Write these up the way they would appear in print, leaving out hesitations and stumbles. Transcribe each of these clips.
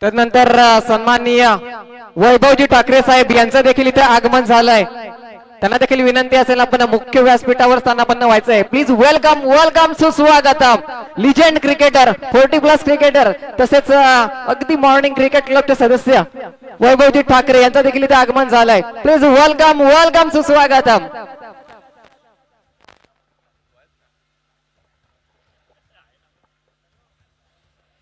त्यानंतर सन्माननीय वैभवजी ठाकरे साहेब यांचं देखील इथे आगमन झालंय. त्यांना देखील विनंती असेल आपण मुख्य व्यासपीठावर स्थानापन्न व्हायचंय. प्लीज वेलकम वेलकम सुस्वागतम लिजेंड क्रिकेटर 40+ क्रिकेटर तसेच अगदी मॉर्निंग क्रिकेट क्लबचे सदस्य वैभवजी ठाकरे यांचं देखील इथे आगमन झालंय. प्लीज वेलकम वेलकम सुस्वागतम.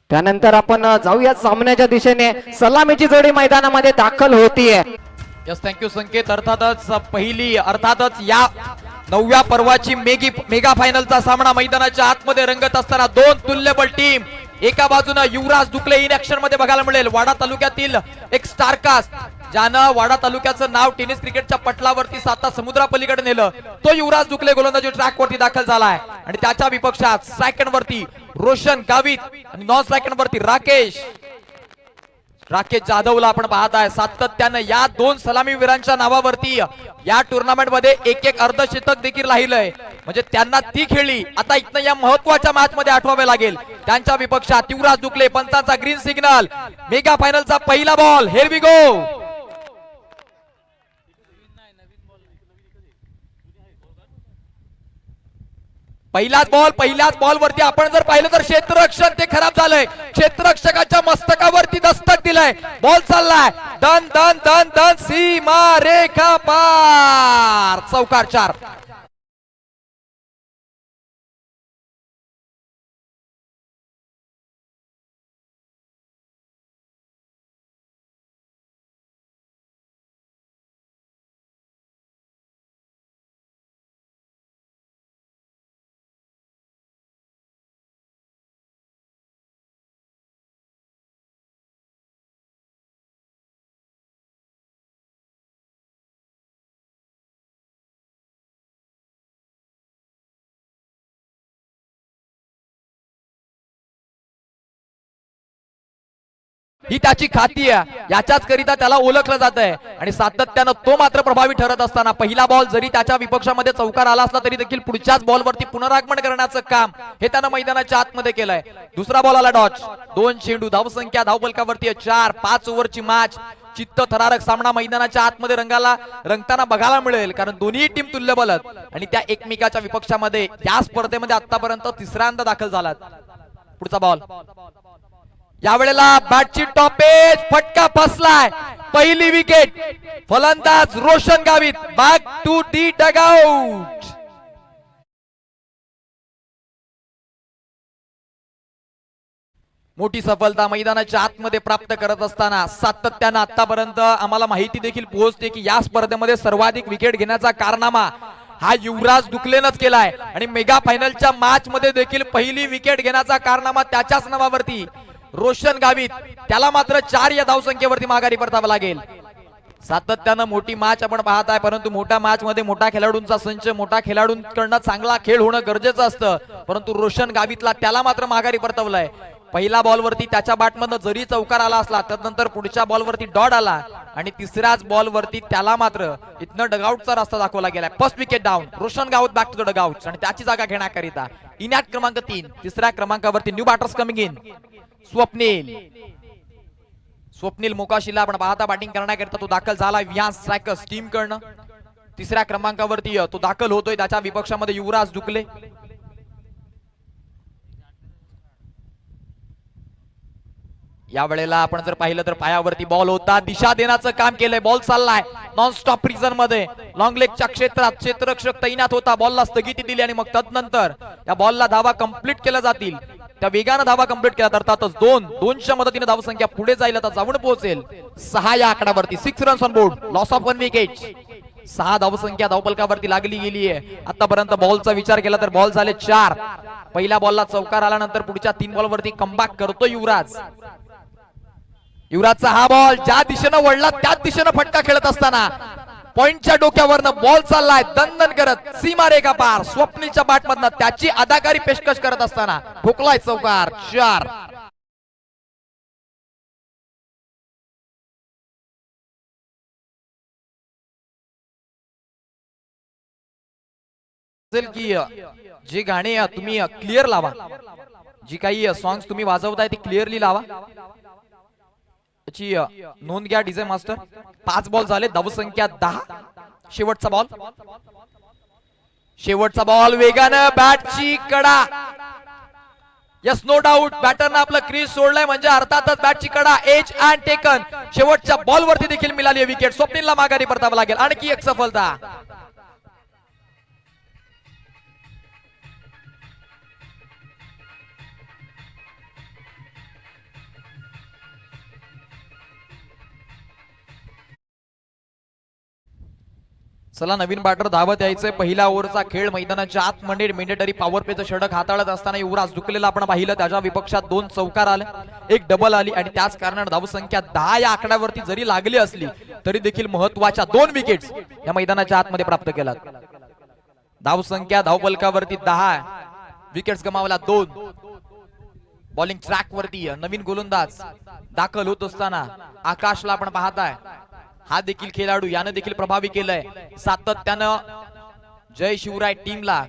त्यानंतर आपण जाऊया सामन्याच्या दिशेने. सलामीची जोडी मैदानामध्ये दाखल होतीये. यस थँक्यू संकेत. अर्थातच या 9व्या पर्वाची मेगा फायनलचा सामना मैदानाच्या आतमध्ये रंगत असताना दोन तुल्यबळ टीम. एका बाजूने युवराज दुकले इन ऍक्शन मध्ये बघायला मिळेल. वाडा तालुक्यातील एक स्टारकास्ट ज्यानं वाडा तालुक्याचं नाव टेनिस क्रिकेटच्या पटलावरती 7 समुद्रापलीकडे नेलं, तो युवराज दुकले गोलंदाजी ट्रॅक वरती दाखल झालाय. आणि त्याच्या विपक्षात सेकंड वरती रोशन गावित आणि नॉन सेकंड वरती राकेश जाधवला आपण पाहत आहे. सातत्यानं या दोन सलामीवीरांच्या नावावरती या टुर्नामेंट मध्ये एक अर्धशतक देखील राहिलंय. म्हणजे त्यांना ती खेळी आता इथनं या महत्वाच्या मॅच मध्ये आठवावे लागेल. त्यांच्या विपक्षात युवराज दुकले. पंचांचा ग्रीन सिग्नल. मेगा फायनलचा पहिला बॉल. Here we go. पहिल्याच बॉल वरती आपण जर पाहिलं तर क्षेत्ररक्षण ते खराब झालंय. क्षेत्ररक्षकाच्या मस्तकावरती दस्तक दिलंय. बॉल चाललाय दन दन दन दन सीमा रेखा पार. चौकार 4. ही त्याची खाती आहे. याच्याच करिता त्याला ओळखलं जात आहे आणि सातत्यानं तो मात्र प्रभावी ठरत असताना पहिला बॉल जरी त्याच्या विपक्षामध्ये चौकार आला असला तरी देखील पुढच्याच बॉलवरती पुनरागमन करण्याचं काम हे त्यानं मैदानाच्या आतमध्ये केलंय. दुसरा बॉल आला डॉच. 2 चेंडू. धावसंख्या धावफलकावरती 4. 5 ओव्हरची मॅच. चित्तथरारक सामना मैदानाच्या आतमध्ये रंगताना बघायला मिळेल. कारण दोन्ही टीम तुल्यबळ आणि त्या एकमेकाच्या विपक्षामध्ये या स्पर्धेमध्ये आतापर्यंत तिसऱ्यांदा दाखल झालात. पुढचा बॉल. यावेळेला बॅटची टॉपेज. फटका फसलाय. पहिली विकेट. फलंदाज Roshan Gavit. Back to the dugout. मोठी सफलता मैदानाच्या आतमध्ये प्राप्त करत असताना सातत्यानं आतापर्यंत आम्हाला माहिती देखील पोहोचते की या स्पर्धेमध्ये सर्वाधिक विकेट घेण्याचा कारनामा हा युवराज दुकलेनच केलाय. आणि मेगा फायनलच्या मॅच मध्ये देखील पहिली विकेट घेण्याचा कारनामा त्याच्याच नावावरती रोशन गावित. त्याला मात्र 4 या धावसंख्येवरती माघारी परतावं लागेल. सातत्यानं मोठी मॅच आपण पाहत आहे. परंतु मोठ्या मॅच मध्ये मोठ्या खेळाडूंचा संच, मोठ्या खेळाडूंकडनं चांगला खेळ होणं गरजेचं असतं. परंतु रोशन गावितला त्याला मात्र माघारी परतवलंय. पहिला बॉलवरती त्याच्या बॅटमधनं जरी चौकार आला असला त्यानंतर पुढच्या बॉलवरती डॉट आला आणि तिसऱ्याच बॉलवरती त्याला मात्र इथनं डगआउटचा रस्ता दाखवला गेलाय. First wicket down. Roshan Gavit back to the dugout आणि त्याची जागा घेण्याकरिता इन ॲट क्रमांक 3 तिसऱ्या क्रमांकावरती new batters coming in. Swapnil मोकाशीला आपण पाहता बॅटिंग करण्याकरिता तो दाखल झाला विहान स्ट्रायकर्स टीम कडनं. तिसऱ्या क्रमांकावरती तो दाखल होतोय. त्याच्या विपक्षामध्ये युवराज दुकले. यावेळेला आपण जर पाहिलं तर पायावरती बॉल होता. दिशा देण्याचं काम केलंय. बॉल चाललाय नॉन स्टॉप रिझन मध्ये. लॉंग लेगच्या क्षेत्रात क्षेत्ररक्षक तैनात होता. बॉलला स्थगिती दिली आणि मग तदनंतर या बॉलला धावा कंप्लीट केल्या जातील. त्या वेगानं धावा कंप्लीट केला तर अर्थातच 2च्या मदतीने धावसंख्या पुढे जाईल. आता जाऊन पोहोचेल 6 या आकड्यावरती. 6 runs on board. Loss of 1 wicket. 6 धावसंख्या धावफलकावरती लागली गेली आहे. आतापर्यंत बॉलचा विचार केला तर बॉल झाले 4. पहिल्या बॉलला चौकार आल्यानंतर पुढच्या 3 बॉलवरती कमबॅक करतो युवराज. युवराजचा हा बॉल ज्या दिशेनं वळला त्याच दिशेनं फटका खेळत असताना पॉइंटच्या डोक्यावरनं बॉल चाललाय दणदण करत सीमा रेखा पार. स्वप्नीलच्या बॅटमधनं त्याची अदाकारी पेशकश करत असताना ठोकलाय चौकार 4. की जे गाणे तुम्ही क्लिअर लावा. जी काही सॉंग्स तुम्ही वाजवताय ती क्लिअरली लावा. याची नोंद घ्या डीजे मास्टर. 5 बॉल झाले, धावसंख्या 10. शेवटचा बॉल, शेवटचा बॉल वेगानं बॅटची कडा. यस नो डाऊट बॅटरनं आपलं क्रीज सोडलंय म्हणजे अर्थातच बॅटची कडा एज अँड टेकन. शेवटच्या बॉल वरती देखील मिळाली आहे विकेट. स्वप्नीलला माघारी परतावं लागेल. आणखी एक सफलता. चला नवीन बॅटर धावत यायचंय. पहिल्या ओव्हरचा खेळ मैदानाच्या आतमध्ये मॅन्डेटरी पॉवर प्लेचं षटक हाताळत असताना युवराज दुखलेला आपण पाहिलं. त्याच्या विपक्षात 2 चौकार आले, 1 डबल आली आणि त्याच कारणाने धावसंख्या 10 या आकड्यावरती जरी लागली असली तरी देखील महत्वाच्या 2 विकेट्स या मैदानाच्या आतमध्ये प्राप्त केल्यात. धावसंख्या धावफलकावरती 10, विकेट्स गमावल्या 2. बॉलिंग ट्रॅक वरती नवीन गोलंदाज दाखल होत असताना आकाशला आपण पाहताय. हा देखील खेळाडू यानं देखील प्रभावी केलंय. सातत्यानं जय शिवराय टीमला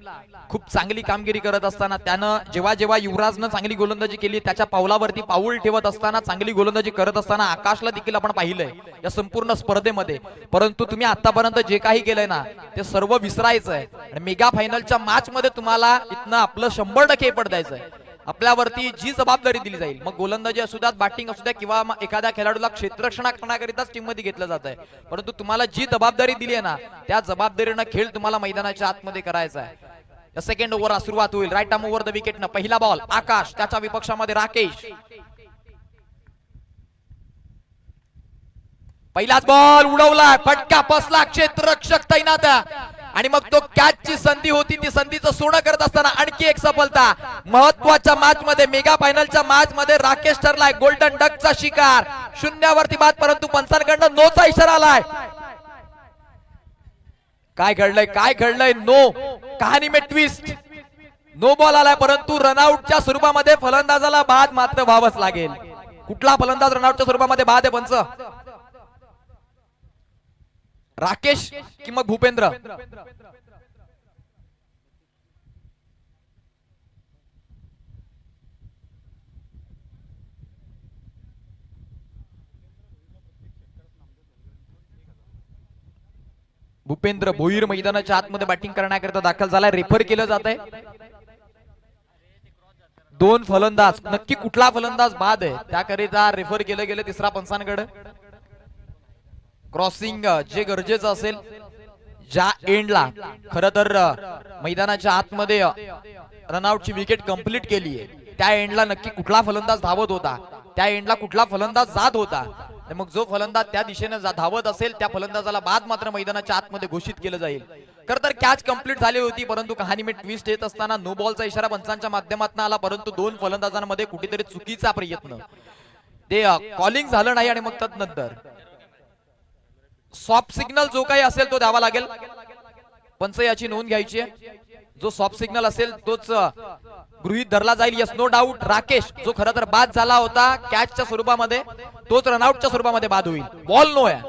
खूप चांगली कामगिरी करत असताना त्यानं जेव्हा जेव्हा युवराजनं चांगली गोलंदाजी केली त्याच्या पावलावरती पाऊल ठेवत असताना चांगली गोलंदाजी करत असताना आकाशला देखील आपण पाहिलंय या संपूर्ण स्पर्धेमध्ये. परंतु तुम्ही आतापर्यंत जे काही केलंय ना ते सर्व विसरायचं आहे आणि मेगा फायनलच्या मॅच मध्ये तुम्हाला इथनं आपलं 100% एफर्ट द्यायचंय. आपल्यावरती जी जबाबदारी दिली जाईल, मग गोलंदाजी असू द्या, बॅटिंग असू द्या किंवा एखाद्या खेळाडूला क्षेत्ररक्षण करण्याकरिताच टीम मध्ये घेतलं जात आहे, परंतु तुम्हाला जी जबाबदारी दिली आहे ना त्या जबाबदारीनं खेळ तुम्हाला मैदानाच्या आतमध्ये करायचा आहे. सेकंड ओव्हर सुरुवात होईल. Right arm over the wicket न पहिला बॉल आकाश, त्याच्या विपक्षामध्ये राकेश. पहिलाच बॉल उडवला, फटका बसला, क्षेत्ररक्षक तैनात आणि मग तो कॅचची संधी होती, ती संधीचं सोनं करत असताना आणखी एक सफलता. महत्वाच्या मॅच मध्ये, मेगा फायनलच्या मॅच मध्ये राकेश ठरलाय गोल्डन डकचा शिकार. 0 वरती बाद, परंतु पंचांकडनं नोचा इशारा आलाय. काय घडलंय नो. कहाणी में ट्विस्ट. नो बॉल आलाय परंतु रनआउटच्या स्वरूपामध्ये फलंदाजाला बाद मात्र व्हावंच लागेल. कुठला फलंदाज रनआउटच्या स्वरूपामध्ये बाद आहे पंच? राकेश कि मग भूपेंद्र? भूपेंद्र भोईर मैदानाच्या आतमध्ये बॅटिंग करण्याकरिता दाखल झालाय. रेफर केलं जात आहे. 2 फलंदाज, नक्की कुठला फलंदाज बाद आहे त्याकरिता रेफर केलं गेलं तिसरा पंचांकडे. क्रॉसिंग जे गरजेचं असेल ज्या एंडला खरं तर मैदानाच्या आतमध्ये रनआउटची विकेट कंप्लीट केली आहे त्या एंडला नक्की कुठला फलंदाज धावत होता, त्या एंडला कुठला फलंदाज जात होता, मग जो फलंदाज त्या दिशेने धावत असेल त्या फलंदाजाला बाद मात्र मैदानाच्या आतमध्ये घोषित केलं जाईल. खरं तर कॅच कंप्लीट झाली होती परंतु कहाणी में ट्विस्ट येत असताना नो बॉलचा इशारा पंचांच्या माध्यमातून आला, परंतु 2 फलंदाजांमध्ये कुठेतरी चुकीचा प्रयत्न ते कॉलिंग झालं नाही आणि मग तदनंतर सॉफ्ट सिग्नल जो काही असेल तो द्यावा लागेल. पंच याची नोंद घ्यायची आहे. जो सॉफ्ट सिग्नल असेल तोच गृहीत धरला जाईल. यस नो डाऊट राकेश जो खरं तर बाद झाला होता कॅचच्या स्वरूपामध्ये तोच रनआउटच्या स्वरूपामध्ये बाद होईल. बॉल नो आहे,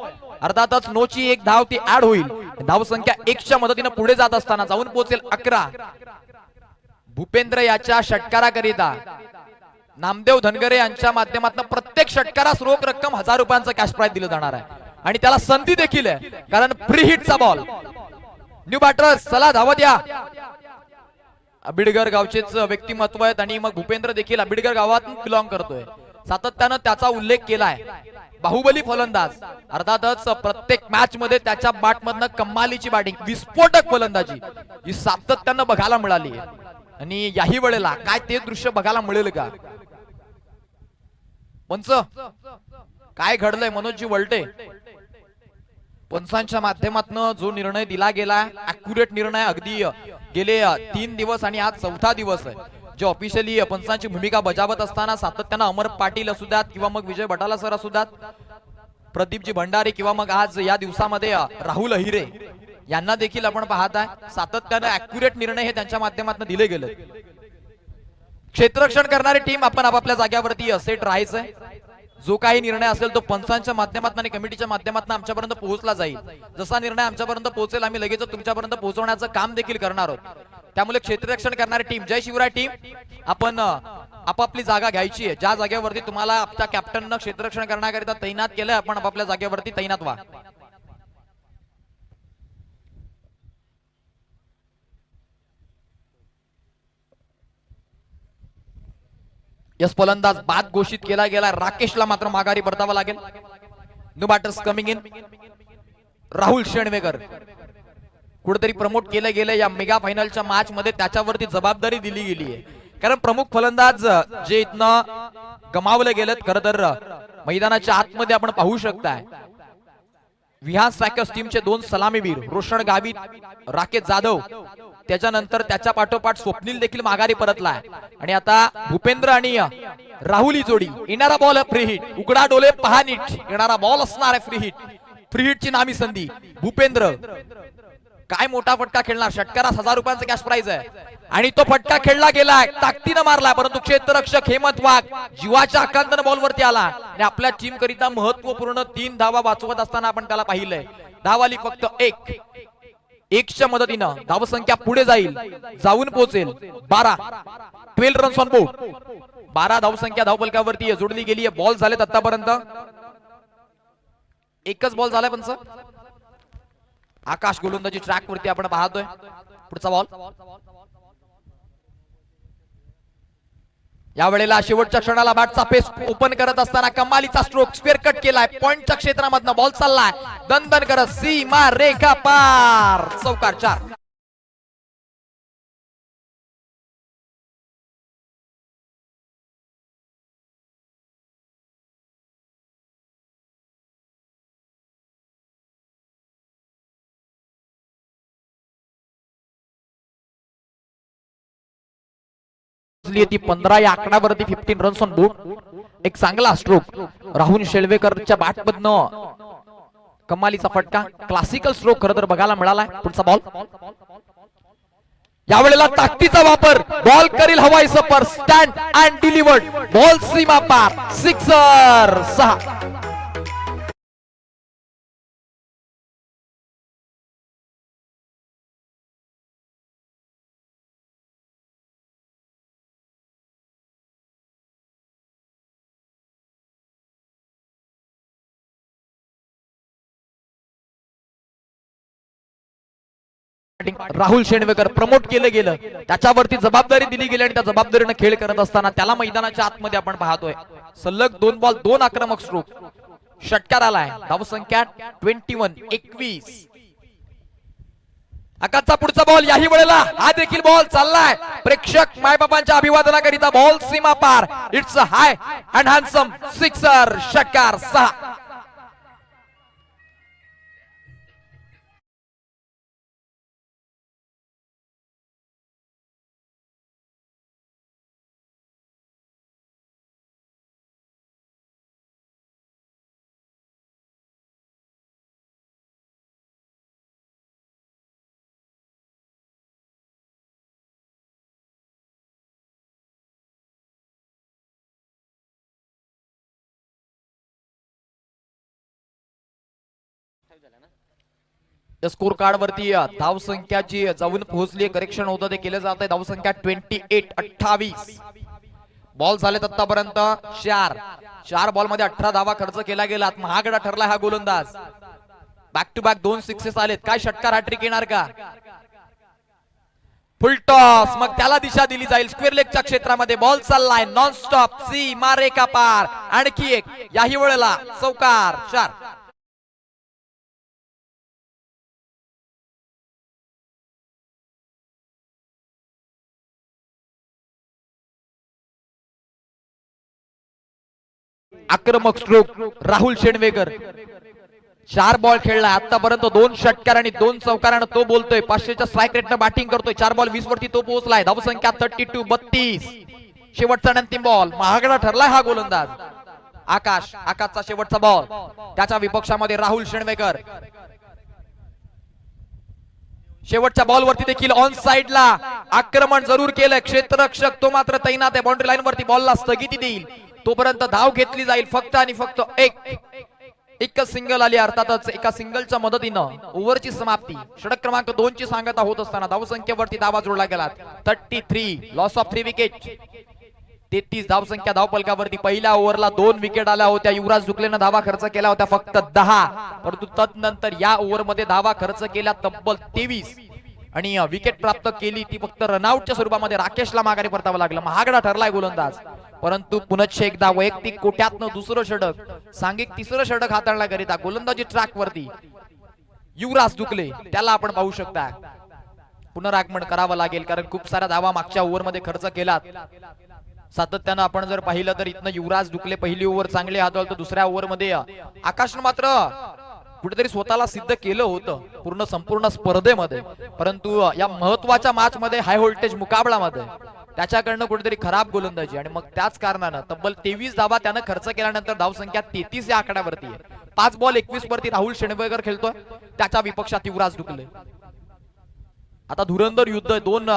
अर्थातच नोची 1 धाव ती ऍड होईल. धाव संख्या 1च्या मदतीने पुढे जात असताना जाऊन पोहोचेल 11. भूपेंद्र याच्या षटकाराकरिता नामदेव धनगरे यांच्या माध्यमातून प्रत्येक षटकारास रोख रक्कम 1000 रुपयांचं कॅश प्राइज दिलं जाणार आहे आणि त्याला संधी देखील आहे कारण प्री हिटचा बॉल. न्यू बॅटर्स चला धावत या. आबिडगर गावचेच व्यक्तिमत्व आहेत आणि मग भूपेंद्र देखील आबिडगर गावातून बिलॉंग करतोय. सातत्यानं त्याचा उल्लेख केलाय. बाहुबली फलंदाज, अर्थातच प्रत्येक मॅच मध्ये त्याच्या बॅटमधनं कमालीची बॅटिंग, विस्फोटक फलंदाजी ही सातत्यानं बघायला मिळाली आणि याही वेळेला काय ते दृश्य बघायला मिळेल का? पंच काय घडलंय? मनोजजी वलटे पंचांच्या माध्यमातून जो निर्णय दिला गेला ऍक्युरेट निर्णय, अगदी गेले 3 दिवस आणि आज 4था दिवस आहे जे ऑफिशियली पंचांची भूमिका बजावत असताना सातत्यानं अमर पाटील असू द्यात किंवा मग विजय भटाला सर असू द्यात, प्रदीपजी भंडारे किंवा मग आज या दिवसामध्ये राहुल अहिरे यांना देखील आपण पाहताय सातत्यानं ऍक्युरेट निर्णय हे त्यांच्या माध्यमातून दिले गेले. क्षेत्ररक्षण करणारी टीम आपण आपापल्या जाग्यावरती सेट राहायचंय. जो काही निर्णय असेल तो पंचांच्या माध्यमातून आणि कमिटीच्या माध्यमातून आमच्यापर्यंत पोहोचला जाईल. जसा निर्णय आमच्यापर्यंत पोहोचेल आम्ही लगेच तुमच्यापर्यंत पोहोचवण्याचं काम देखील करणार आहोत. त्यामुळे क्षेत्ररक्षण करणारी टीम जय शिवराय टीम आपण आपापली जागा घ्यायची आहे. ज्या जागेवरती तुम्हाला आपल्या कॅप्टननं क्षेत्ररक्षण करण्याकरिता तैनात केलंय आपण आपापल्या जागेवरती तैनात व्हा. यस फलंदाज बाद घोषित केला गेला. राकेशला मात्र माघारी परतावा लागेल. New batters coming in. Rahul Shenvekar कुठेतरी प्रमोट केलं गेलं या मेगा फायनलच्या मॅच मध्ये, त्याच्यावरती जबाबदारी दिली गेली आहे. कारण प्रमुख फलंदाज जे इथनं गमावले गेलेत, खरं तर मैदानाच्या आतमध्ये आपण पाहू शकताय विहार सॅकर्स टीमचे 2 सलामीवीर रोशन गावित, राकेश जाधव, त्याच्यानंतर त्याच्या पाठोपाठ स्वप्नील देखील माघारी परतलाय. आणि आता भूपेंद्र आणि राहुल ही जोडी. येणारा बॉल फ्री हिट. उघडा डोले पहा नीट. येणारा बॉल असणार आहे फ्री हिट. फ्री हिटची नामी संधी. भूपेंद्र काय मोठा फटका खेळणार. षटकारास 1000 रुपयांचा कॅश प्राइज आहे आणि तो फटका खेळला गेलाय, ताकदीनं मारला, परंतु क्षेत्ररक्षक हेमंत वाघ जीवाच्या आकांतानं बॉलवरती आला आणि आपल्या टीम करिता महत्वपूर्ण 3 धावा वाचवत असताना आपण त्याला पाहिलंय. धावाली फक्त 1च्या मदतीनं धावसंख्या पुढे जाऊन पोहोचेल 12 रन्स ऑन बोर्ड. 12 धावसंख्या धावफलकावरती जोडली गेली आहे. बॉल झालेत आतापर्यंत एकच बॉल झालाय पंच. आकाश गोलंदाजी ट्रॅक वरती आपण पाहतोय. पुढचा बॉल. या वेळेला शेवटच्या क्षणाला बॅटचा पेस ओपन करत असताना कमालीचा स्ट्रोक स्क्वेअर कट केलाय. पॉइंटच्या क्षेत्रामधनं बॉल चाललाय दणदण करत सीमा रेखा पार. चौकार 4. ती 15 या आकड्यावरती 15 रन्स ऑन बोर्ड. एक चांगला स्ट्रोक राहुल शेळवेकरच्या बॅट मधनं कमालीचा फटका. क्लासिकल स्ट्रोक खरं तर बघायला मिळालाय. पुढचा बॉल. यावेळेला ताकदीचा वापर. बॉल करील हवाई सफर. Stand and delivered. बॉल सीमा पार. सिक्सर 6. राहुल शेणवेकर प्रमोट केलं गेलं, त्याच्यावरती जबाबदारी दिली गेली आणि त्या जबाबदारीने खेळ करत असताना त्याला मैदानाच्या आतमध्ये आपण पाहतोय. सलग 2 बॉल 2 आक्रमक स्ट्रोक. षटकार आलाय. धावसंख्या 21. आकाशचा पुढचा बॉल. याही वेळेला हा देखील बॉल चाललाय. प्रेक्षक मायबापांच्या अभिवादनाकरिता बॉल सीमा पार. It's a high and handsome sixer. षटकार 6. स्कोर कार्ड वरती धावसंख्याची जाऊन पोहोचली. करेक्शन होतं ते केलं जात आहे. धावसंख्या 28. बॉल झालेत आतापर्यंत 4 बॉल मध्ये 18 धावा खर्च केला गेला. महागडा ठरला हा गोलंदाज. बॅक टू बॅक 2 सिक्सेस आलेत. काय षटकार हॅट्रिक येणार का. फुल टॉस. मग त्याला दिशा दिली जाईल. स्क्वेअर लेगच्या क्षेत्रामध्ये बॉल चाललाय नॉन स्टॉप. सीमा रेखा पार. आणखी एक. याही वेळेला चौकार 4. आक्रमक स्ट्रोक राहुल शेणवेकर. 4 बॉल खेळला आतापर्यंत. 2 षटकार आणि 2 चौकारानं तो बोलतोय. 500च्या स्ट्राईक रेटनं बॅटिंग करतोय. 4 बॉल 20 वरती तो पोहोचलाय. धावसंख्या 32. शेवटचा अंतिम बॉल. महागडा ठरलाय हा गोलंदाज. आकाशचा शेवटचा बॉल. त्याच्या विपक्षामध्ये राहुल शेणवेकर. शेवटच्या बॉल वरती देखील ऑन साइडला आक्रमण जरूर केलं. क्षेत्ररक्षक तो मात्र तैनात आहे. बाउंड्री लाईन वरती बॉलला स्थगिती देईल. तोपर्यंत धाव घेतली जाईल. फक्त आणि फक्त एकच सिंगल आली. अर्थातच एका सिंगलच्या मदतीनं ओव्हरची समाप्ती. षटक क्रमांक 2 ची सांगता होत असताना धावसंख्येवरती दावा जोडला गेला. 33. Loss of 3 wicket. 33 धावसंख्या धावपलकावरती. पहिल्या ओव्हरला 2 विकेट आल्या होत्या. युवराज दुकलेनं धावा खर्च केला होता फक्त 10, परंतु तदनंतर या ओव्हरमध्ये धावा खर्च केल्या तब्बल 23 आणि विकेट प्राप्त केली ती फक्त रनआउटच्या स्वरूपामध्ये. राकेशला माघारी परतावं लागलं. महागडा ठरलाय गोलंदाज, परंतु पुनश्च एकदा वैयक्तिक कोट्यातनं दुसरं षटक, सांघिक तिसरं षटक हाताळण्याकरिता गोलंदाजी ट्रॅक वरती युवराज दुकले, त्याला आपण पाहू शकता पुनरागमन करावं लागेल, कारण खूप साऱ्या धावा मागच्या ओव्हरमध्ये खर्च केलात. सातत्यानं आपण जर पाहिलं तर इथनं युवराज दुकले पहिली ओव्हर चांगली हाताळतो, दुसऱ्या ओव्हरमध्ये आकाशनं मात्र कुठेतरी स्वतःला सिद्ध केलं होतं पूर्ण संपूर्ण स्पर्धेमध्ये, परंतु या महत्वाच्या मॅच मध्ये हाय व्होल्टेज मुकाबलामध्ये त्याच्याकडनं कुठेतरी खराब गोलंदाजी आणि मग त्याच कारणानं तब्बल 23 धावा त्यानं खर्च केल्यानंतर धावसंख्या 33 या आकड्यावरती आहे. 5 बॉल 21 वरती राहुल शेणवेकर खेळतोय, त्याच्या विपक्षात युवराज दुकले. आता धुरंधर युद्ध 2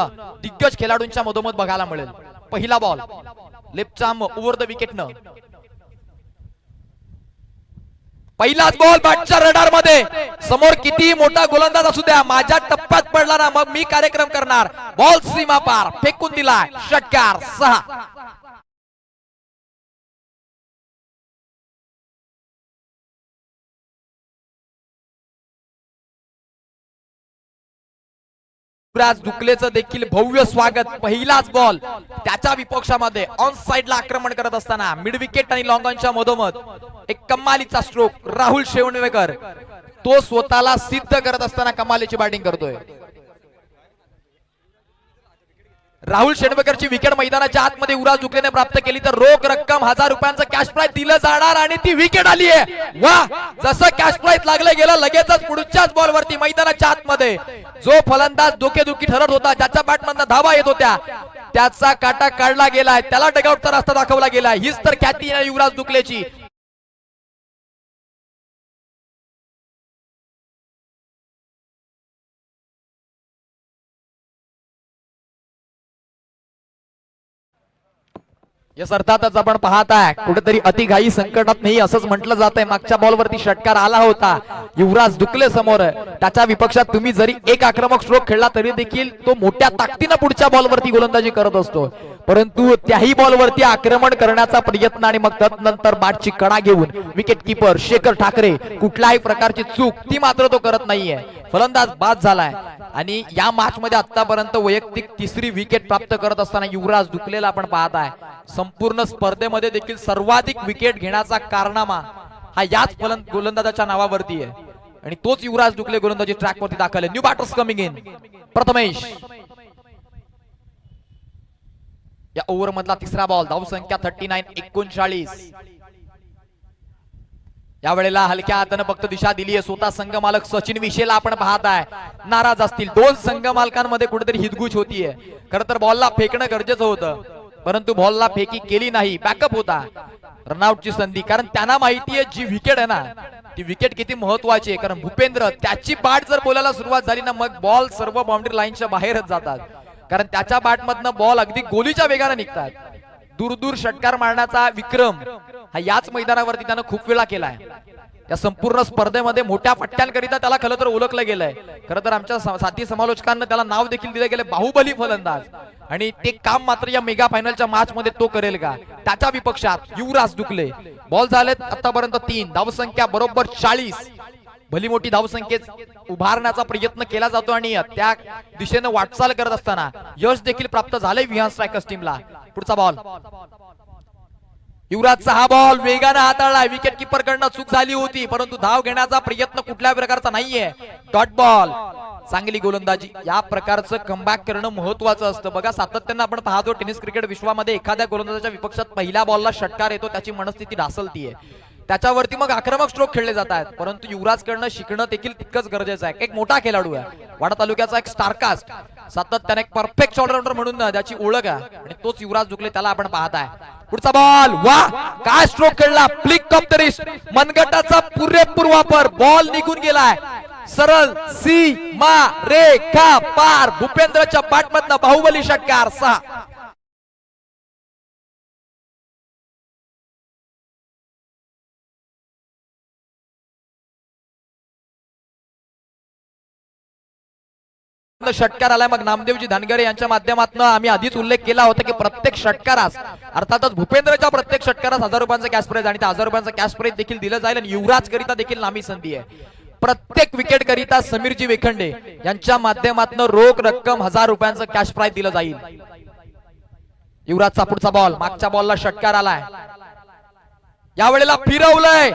दिग्गज खेळाडूंच्या मधोमध बघायला मिळेल. पहिला ball left arm over the विकेटनं, पहिलाच बॉल बॅटच्या रडार मध्ये. समोर किती मोठा गोलंदाज असू द्या, माझ्या टप्प्यात पडला ना मग मी कार्यक्रम करणार. बॉल सीमा पार फेकून दिलाय, षटकार 6. युवराज दुकलेचं देखील भव्य स्वागत. पहिलाच बॉल त्याच्या विपक्षामध्ये ऑन साइडला आक्रमण करत असताना मिड विकेट आणि लॉंग ऑनच्या मधोमध एक कमालीचा स्ट्रोक. राहुल शेवणवेकर तो स्वतःला सिद्ध करत असताना कमालीची बॅटिंग करतोय. राहुल शेणवेकरची विकेट मैदानाच्या आतमध्ये युवराज दुकलेने प्राप्त केली तर रोख रक्कम 1000 रुपयांचं कॅश प्राइज दिलं जाणार आणि ती विकेट आली आहे. वा, जसं कॅश प्राइज लागलं गेलं लगेचच पुढच्याच बॉल वरती मैदानाच्या आतमध्ये जो फलंदाज डोकेदुखी ठरत होता, ज्याच्या बॅटमधनं धावा येत होत्या, त्याचा काटा काढला गेलाय, त्याला डगआउटचा रस्ता दाखवला गेलाय. हीच तर ख्याती आहे युवराज दुकलेची. यस, अर्थातच आपण पाहताय कुठेतरी अतिघाई संकटात नाही असंच म्हटलं जातंय. मागच्या बॉलवरती षटकार आला होता युवराज दुकले समोर, त्याच्या विपक्षात तुम्ही जरी एक आक्रमक स्ट्रोक खेळला तरी देखील तो मोठ्या ताकदीनं पुढच्या बॉलवरती गोलंदाजी करत असतो, परंतु त्याही बॉलवरती आक्रमण करण्याचा प्रयत्न आणि मग त्यानंतर बॅटची कडा घेऊन विकेट किपर शेखर ठाकरे कुठल्याही प्रकारची चूक ती मात्र तो करत नाहीये. फलंदाज बाद झालाय आणि या मॅच मध्ये आतापर्यंत वैयक्तिक तिसरी विकेट प्राप्त करत असताना युवराज दुकलेला आपण पाहताय. संपूर्ण स्पर्धेमध्ये देखील सर्वाधिक विकेट घेण्याचा कारनामा हा याच गोलंदाजाच्या नावावरती आहे आणि तोच युवराज दुकले गोलंदाजी ट्रॅक वरती दाखल आहे. New batters coming in. Prathamesh, या ओव्हर मधला तिसरा बॉल, धावसंख्या 39-39. या वेळेला हलक्या हाताने फक्त दिशा दिली आहे. स्वतः संघ मालक सचिन विशेला आपण पाहताय नाराज असतील. 2 संघ मालकांमध्ये कुठेतरी हितगुज होतीये. खरं तर बॉलला फेकणं गरजेचं होतं, परंतु बॉलला फेकी केली नाही. बॅकअप होता, रनआउटची संधी, कारण त्यांना माहिती आहे जी विकेट आहे ना ती विकेट किती महत्वाची आहे. कारण भूपेंद्र त्याची बॅट जर बोलायला सुरुवात झाली ना मग बॉल सर्व बाउंड्री लाईनच्या बाहेरच जातात, कारण त्याच्या बॅटमधनं बॉल अगदी गोलीच्या वेगाने निघतात. दूर दूर षटकार मारण्याचा विक्रम हा याच मैदानावरती त्यानं खूप वेळा केलाय. या संपूर्ण स्पर्धेमध्ये मोठ्या फटक्यांकरिता त्याला खरं तर ओळखलं गेलंय. खरं तर आमच्या साथी समालोचकांना त्याला नाव देखील दिलं गेलं बाहुबली फलंदाज, आणि ते काम मात्र या मेगा फायनलच्या मॅच मध्ये तो करेल का. त्याच्या विपक्षात युवराज दुकले. बॉल झालेत आतापर्यंत 3, धावसंख्या बरोबर 40. भली मोठी धावसंख्येत उभारण्याचा प्रयत्न केला जातो आणि त्या दिशेने वाटचाल करत असताना यश देखील प्राप्त झाले विहान स्ट्रायकर्स टीमला. पुढचा बॉल, युवराजचा हा बॉल वेगाने हाताळला. विकेट किपर कडनं चूक झाली होती, परंतु धाव घेण्याचा प्रयत्न कुठल्या प्रकारचा नाहीये. डॉट बॉल, चांगली गोलंदाजी. या प्रकारचं कमबॅक करणं महत्वाचं असतं. बघा सातत्यानं आपण पाहतो टेनिस क्रिकेट विश्वामध्ये एखाद्या गोलंदाजाच्या विपक्षात पहिल्या बॉलला षटकार येतो, त्याची मनस्थिती ढासळतीये, त्याच्यावरती मग आक्रमक स्ट्रोक खेळले जात आहेत. परंतु युवराज कडनं शिकणं देखील तितकंच गरजेचं आहे. एक मोठा खेळाडू आहे, वाडा तालुक्याचा एक स्टारकास्ट, सातत्याने एक परफेक्ट ऑलराऊंडर म्हणून त्याची ओळख आहे आणि तोच युवराज दुकले, त्याला आपण पाहताय. पुढचा बॉल, वा काय स्ट्रोक खेळला. फ्लिक ऑफ द रिस्ट, मनगटाचा पुरेपूर वापर. बॉल निघून गेलाय सरळ सीमा रेखा पार. भूपेंद्रच्या बॅटमधनं बाहुबली षटकार 6. षटकार आलाय. मग नामदेवजी धनगरे यांच्या माध्यमातून आम्ही आधीच उल्लेख केला होता की प्रत्येक षटकारास अर्थातच भूपेंद्रच्या प्रत्येक षटकारास 1000 रुपयांचा कॅश प्राइज आणि त्या 1000 रुपयांचा कॅश प्राइज देखील दिलं जाईल. आणि युवराज करिता देखील नामी संधी आहे. प्रत्येक विकेट करिता समीरजी वेखंडे यांच्या माध्यमातून रोख रक्कम 1000 रुपयांचं कॅश प्राइज दिलं जाईल. युवराजचा पुढचा बॉल, मागच्या बॉलला षटकार आलाय, यावेळेला फिरवलंय,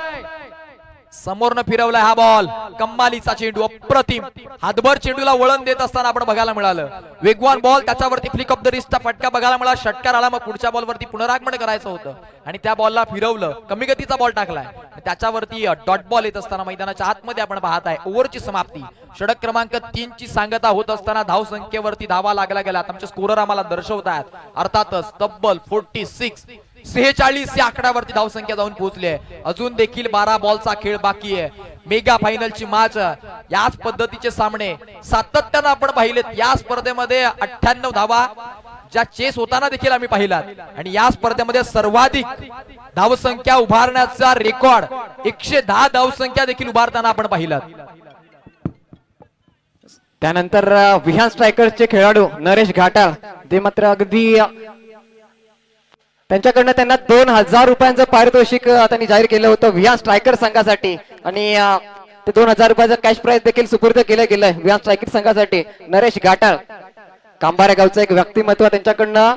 समोरनं फिरवलाय हा बॉल. कम्मालीचा चेंडू, अप्रतिम हातभर चेंडूला वळण देत असताना आपण बघायला मिळालं. वेगवान बॉल, त्याच्यावरती फ्लिक ऑफ द रिस्टचा फटका बघायला मिळाला. षटकार आला, मग पुढच्या बॉलवरती पुनरागमन करायचं होतं आणि त्या बॉलला फिरवलं, कमी गतीचा बॉल टाकलाय, त्याच्यावरती डॉट बॉल येत असताना मैदानाच्या आतमध्ये आपण पाहत आहे ओव्हरची समाप्ती. षटक क्रमांक 3 ची सांगता होत असताना धाव संख्येवरती धावा लागला गेला. आमचे स्कोरर आम्हाला दर्शवतात. अर्थातच तब्बल 46 या आकड्यावरती धाव संख्या जाऊन पोहोचली आहे. अजून देखील 12 बॉलचा खेळ बाकी आहे. मेगा फायनलची मॅच, याच पद्धतीचे सामने सातत्यानं आपण पाहिलेत. या स्पर्धेमध्ये 98 धावा ज्या चेस होताना देखील आम्ही पाहिलात आणि या स्पर्धेमध्ये सर्वाधिक धावसंख्या उभारण्याचा रेकॉर्ड 110 धावसंख्या देखील उभारताना आपण पाहिलात. त्यानंतर विहान स्ट्रायकर्सचे खेळाडू नरेश घाटाळ, ते मात्र अगदी त्यांच्याकडनं त्यांना 2000 रुपयांचं पारितोषिक त्यांनी जाहीर केलं होतं विहान स्ट्रायकर संघासाठी आणि ते 2000 रुपयाचं कॅश प्राइज देखील सुपूर्द केलं गेलंय विहान स्ट्रायकर संघासाठी. नरेश घाटाळ, कांबारे गावचं एक व्यक्तिमत्व, त्यांच्याकडनं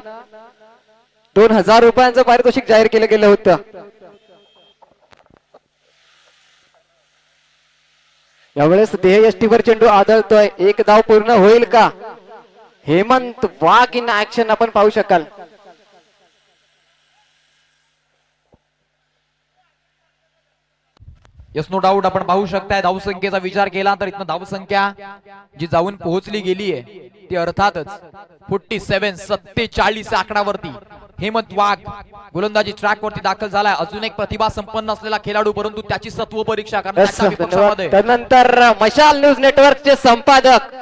2000 रुपयांचं पारितोषिक जाहीर केलं गेलं होतं. यावेळेस देहयष्टीवर चेंडू आदळतोय, एक धाव पूर्ण होईल का? हेमंत वाघ इन ऍक्शन आपण पाहू शकाल. यस, नो डाऊट आपण पाहू शकताय. धावसंख्येचा विचार केला तर इथनं धावसंख्या जी जाऊन पोहोचली गेली आहे ती अर्थातच 47 आकडावरती हेमंत वाघ गोलंदाजी ट्रॅक वरती दाखल झालाय. अजून एक प्रतिभा संपन्न असलेला खेळाडू, परंतु त्याची सत्व परीक्षा करण्यासाठी. त्यानंतर मशाल न्यूज नेटवर्कचे संपादक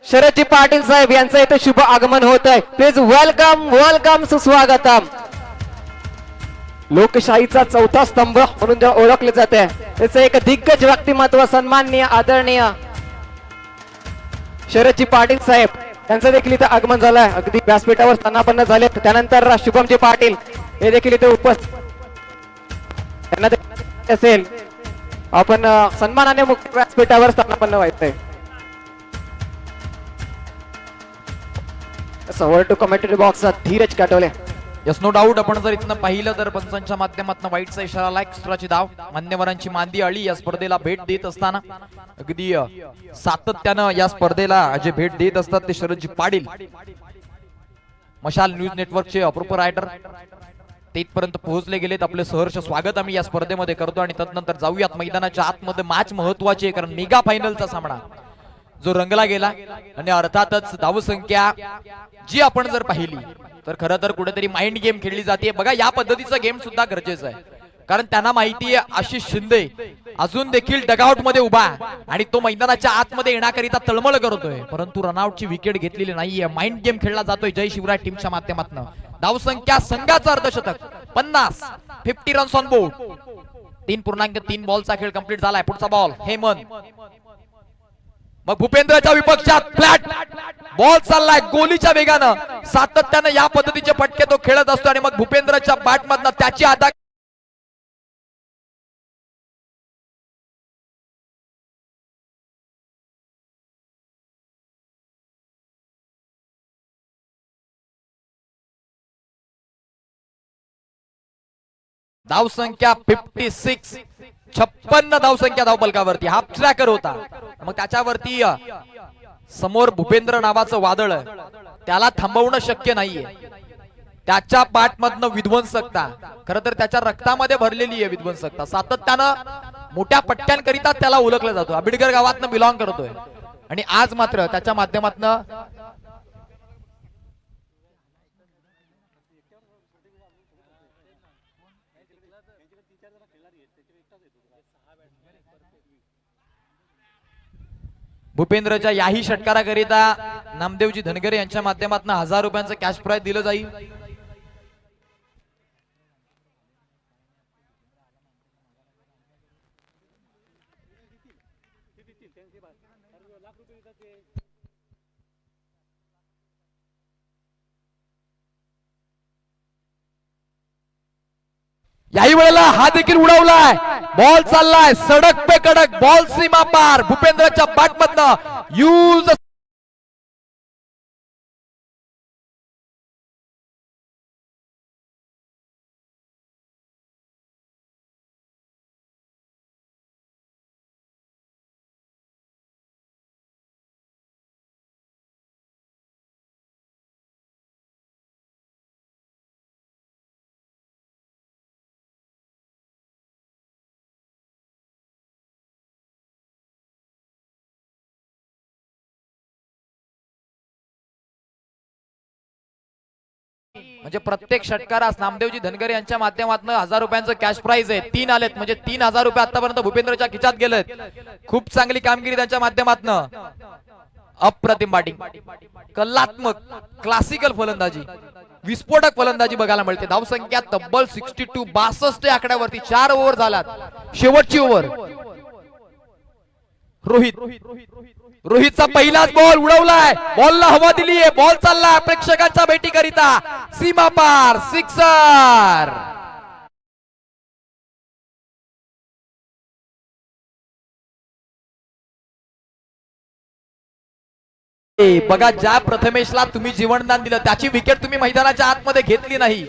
शरदजी पाटील साहेब यांचं इथे शुभ आगमन होत आहे. प्लीज वेलकम सुस्वागतम. लोकशाहीचा चौथा स्तंभ म्हणून जे ओळखले जाते त्याचं एक दिग्गज व्यक्तिमत्व सन्माननीय आदरणीय शरदजी पाटील साहेब यांचं देखील इथे आगमन झालंय. अगदी व्यासपीठावर स्थानापन्न झाले. त्यानंतर शुभमजी पाटील हे देखील इथे उपस्थित त्यांना असेल. आपण सन्मानाने मुख्य व्यासपीठावर स्थानापन्न व्हायचंय. Over to commentary box Dhiraj Katole. Yes, no doubt आपण जर इथनं पाहिलं तर पंचांच्या माध्यमातून वाईटचा इशारा आला. एक्स्ट्राची धाव, मान्यवरांची मांदी आळी या स्पर्धेला भेट देत असताना अगदी सातत्यानं या स्पर्धेला जे भेट देत असतात ते शरदजी पाटील, मशाल न्यूज नेटवर्कचे अप्रूप रायटर, ते इथपर्यंत पोहोचले गेलेत. आपले सहर्ष स्वागत आम्ही या स्पर्धेमध्ये करतो आणि तदनंतर जाऊयात मैदानाच्या आतमध्ये. मॅच महत्वाची आहे कारण मेगा फायनलचा सामना जो रंगला गेला आणि अर्थातच धावसंख्या जी आपण जर पाहिली तर खरं तर कुठेतरी माइंड गेम खेळली जाते. बघा, या पद्धतीचा गेम सुद्धा गरजेचा आहे कारण त्यांना माहिती आहे आशिष शिंदे अजून देखील डगआउट मध्ये उभा आणि तो मैदानाच्या आतमध्ये येण्याकरिता तळमळ करतोय, परंतु रनआउटची विकेट घेतलेली नाहीये. माइंड गेम खेळला जातोय जय शिवराय टीमच्या माध्यमातून. धावसंख्या संघाचं अर्धशतक 50 रन्स ऑन बोर्ड. 3.3 बॉलचा खेळ कंप्लीट झालाय. पुढचा बॉल हेमंत, मग भूपेंद्रच्या विपक्षात फ्लॅट बॉल चाललाय गोलीच्या वेगानं. सातत्यानं या पद्धतीचे फटके तो खेळत असतो आणि मग भूपेंद्रच्या बॅट मधनं त्याची आता धावसंख्या 56, 56 धावसंख्या धावफलकावरती. हाफ ट्रॅकर होता, मग त्याच्यावरती समोर भूपेंद्र नावाचं वादळ आहे, त्याला थांबवणं शक्य नाहीये. त्याच्या पाठमधनं विध्वंसकता खरं तर त्याच्या रक्तामध्ये भरलेली आहे. विध्वंसकता सातत्यानं मोठ्या पट्ट्यांकरिता त्याला ओळखलं जातो. आंबेडकर गावातनं बिलॉंग करतोय आणि आज मात्र त्याच्या माध्यमातनं भूपेंद्रच्या याही षटकाराकरिता नामदेवजी धनगरे यांच्या माध्यमातून 1000 रुपयांचं कॅश प्राइज दिलं जाईल. याही वेळेला हा देखील उडवलाय, बॉल चाललाय सडक पे कडक, बॉल सीमा पार भूपेंद्रच्या बॅटमधनं यूज. म्हणजे प्रत्येक षटकारास नामदेवजी धनगरे यांच्या माध्यमातून 1000 रुपयांचं कॅश प्राइज आहे. 3 आलेत म्हणजे 3000 रुपये आतापर्यंत भूपेंद्रच्या खिचात गेलेत. खूप चांगली कामगिरी त्यांच्या माध्यमातून. अप्रतिम बॅटिंग, कलात्मक क्लासिकल फलंदाजी, विस्फोटक फलंदाजी बघायला मिळते. धावसंख्या तब्बल 62 62 आकड्यावरती 4 ओव्हर झाल्यात. शेवटची ओव्हर रोहितचा पहिलाच बॉल उडवलाय, बॉलला हवा दिली आहे, बॉल चाललाय प्रेक्षकांच्या भेटीकरिता सीमा पार सिक्सर. बघा, ज्या प्रथमेशला तुम्ही जीवनदान दिलं त्याची विकेट तुम्ही मैदानाच्या आतमध्ये घेतली नाही,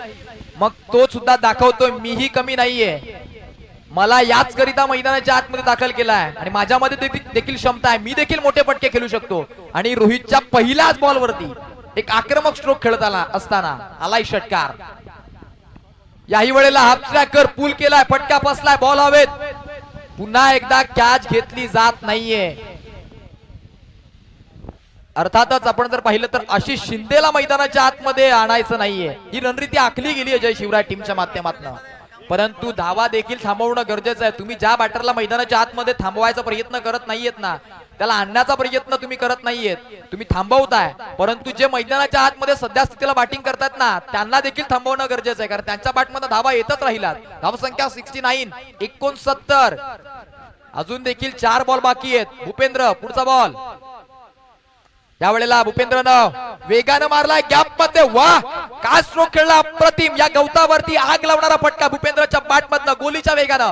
मग तो सुद्धा दाखवतोय मीही कमी नाहीये. मला याच करिता मैदानाच्या आतमध्ये दाखल केलाय आणि माझ्यामध्ये देखील क्षमता आहे, मी देखील मोठे पटके खेळू शकतो. आणि रोहितच्या पहिल्याच बॉल वरती एक आक्रमक स्ट्रोक खेळत असताना आलाय षटकार. याही वेळेला हाफ ट्रॅकर पूल केलाय, फटका फसलाय, बॉल हवेत. पुन्हा एकदा कॅच घेतली जात नाहीये. अर्थातच आपण जर पाहिलं तर आशिष शिंदेला मैदानाच्या आतमध्ये आणायचं नाहीये. ही रणनीती आखली गेली अजय शिवराय टीमच्या माध्यमातून, परंतु धावा देखील थांबवणं गरजेचं आहे. तुम्ही ज्या बॅटरला मैदानाच्या आतमध्ये थांबवायचा प्रयत्न करत नाहीयेत ना, त्याला आणण्याचा प्रयत्न तुम्ही करत नाहीयेत, तुम्ही थांबवताय. परंतु जे मैदानाच्या आतमध्ये सध्या स्थितीला बॅटिंग करतात ना, त्यांना देखील थांबवणं गरजेचं आहे, कारण त्यांच्या बॅटमध्ये धावा येतच राहिलात. धावसंख्या 69 69. अजून देखील 4 बॉल बाकी आहेत. भूपेंद्र पुढचा बॉल. यावेळेला भूपेंद्रनं वेगानं मारलाय गॅप मध्ये. वाह, काय स्ट्रोक खेळला, अप्रतिम. या गवतावरती आग लावणारा फटका भूपेंद्रच्या बॅट मधनं गोलीच्या वेगानं.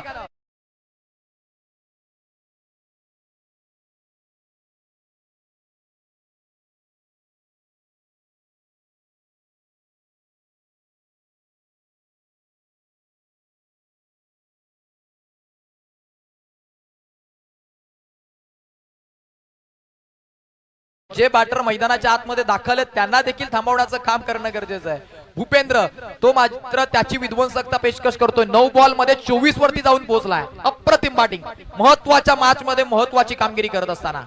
जे बॅटर मैदानाच्या आतमध्ये दाखल आहेत त्यांना देखील थांबवण्याचं काम करणं गरजेचं आहे. भूपेंद्र तो मात्र त्याची विध्वंसकता पेशकश करतोय. 9 बॉल मध्ये 24 वरती जाऊन पोहोचलाय. अप्रतिम बॅटिंग, महत्वाच्या मॅच मध्ये महत्वाची कामगिरी करत असताना.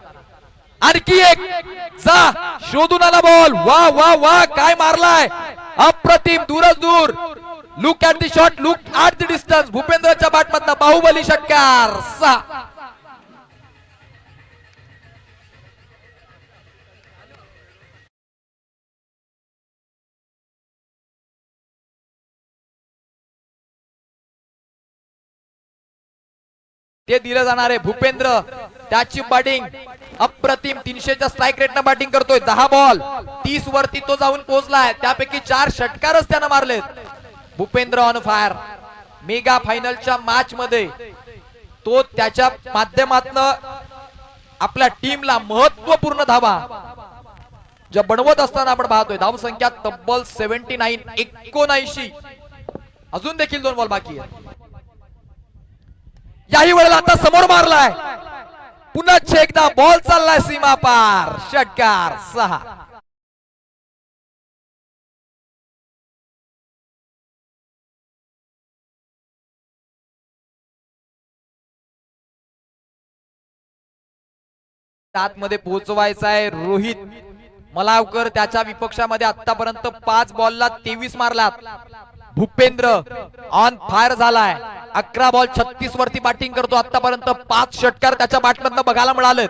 आणखी एक जा शोधून आला बॉल. वा वा वा, काय मारलाय, अप्रतिम, दूरच दूर. Look at the shot, look at the distance. भूपेंद्रच्या बॅट मधनं बाहुबली षटकार. 6. ते दिलं जाणार आहे. भूपेंद्र त्याची बॅटिंग अप्रतिम, 300च्या स्ट्राइक रेटनं बॅटिंग करतोय. 10 बॉल 30 वरती तो जाऊन पोहोचलाय, त्यापैकी 4 षटकारच त्यानं मारलेत. Bhupendra on fire. मेगा फायनलच्या मॅच मध्ये तो त्याच्या माध्यमातून आपल्या टीमला महत्वपूर्ण धावा ज्या बनवत असताना आपण पाहतोय. धावसंख्या तब्बल 79 79. अजून देखील 2 बॉल बाकी आहेत. याही वेळेला आता समोर मारलाय, पुन्हा एकदा बॉल चाललाय सीमा पार. षटकार. 6. आतमध्ये पोहोचवायचा आहे रोहित मलावकर. त्याच्या विपक्षामध्ये आतापर्यंत 5 बॉलला 23 मारलात. भूपेंद्र ऑन फायर झालाय. 11 बॉल 36 वरती बॅटिंग करतो. आतापर्यंत 5 षटकार त्याच्या बॅटमधनं बघायला मिळाले.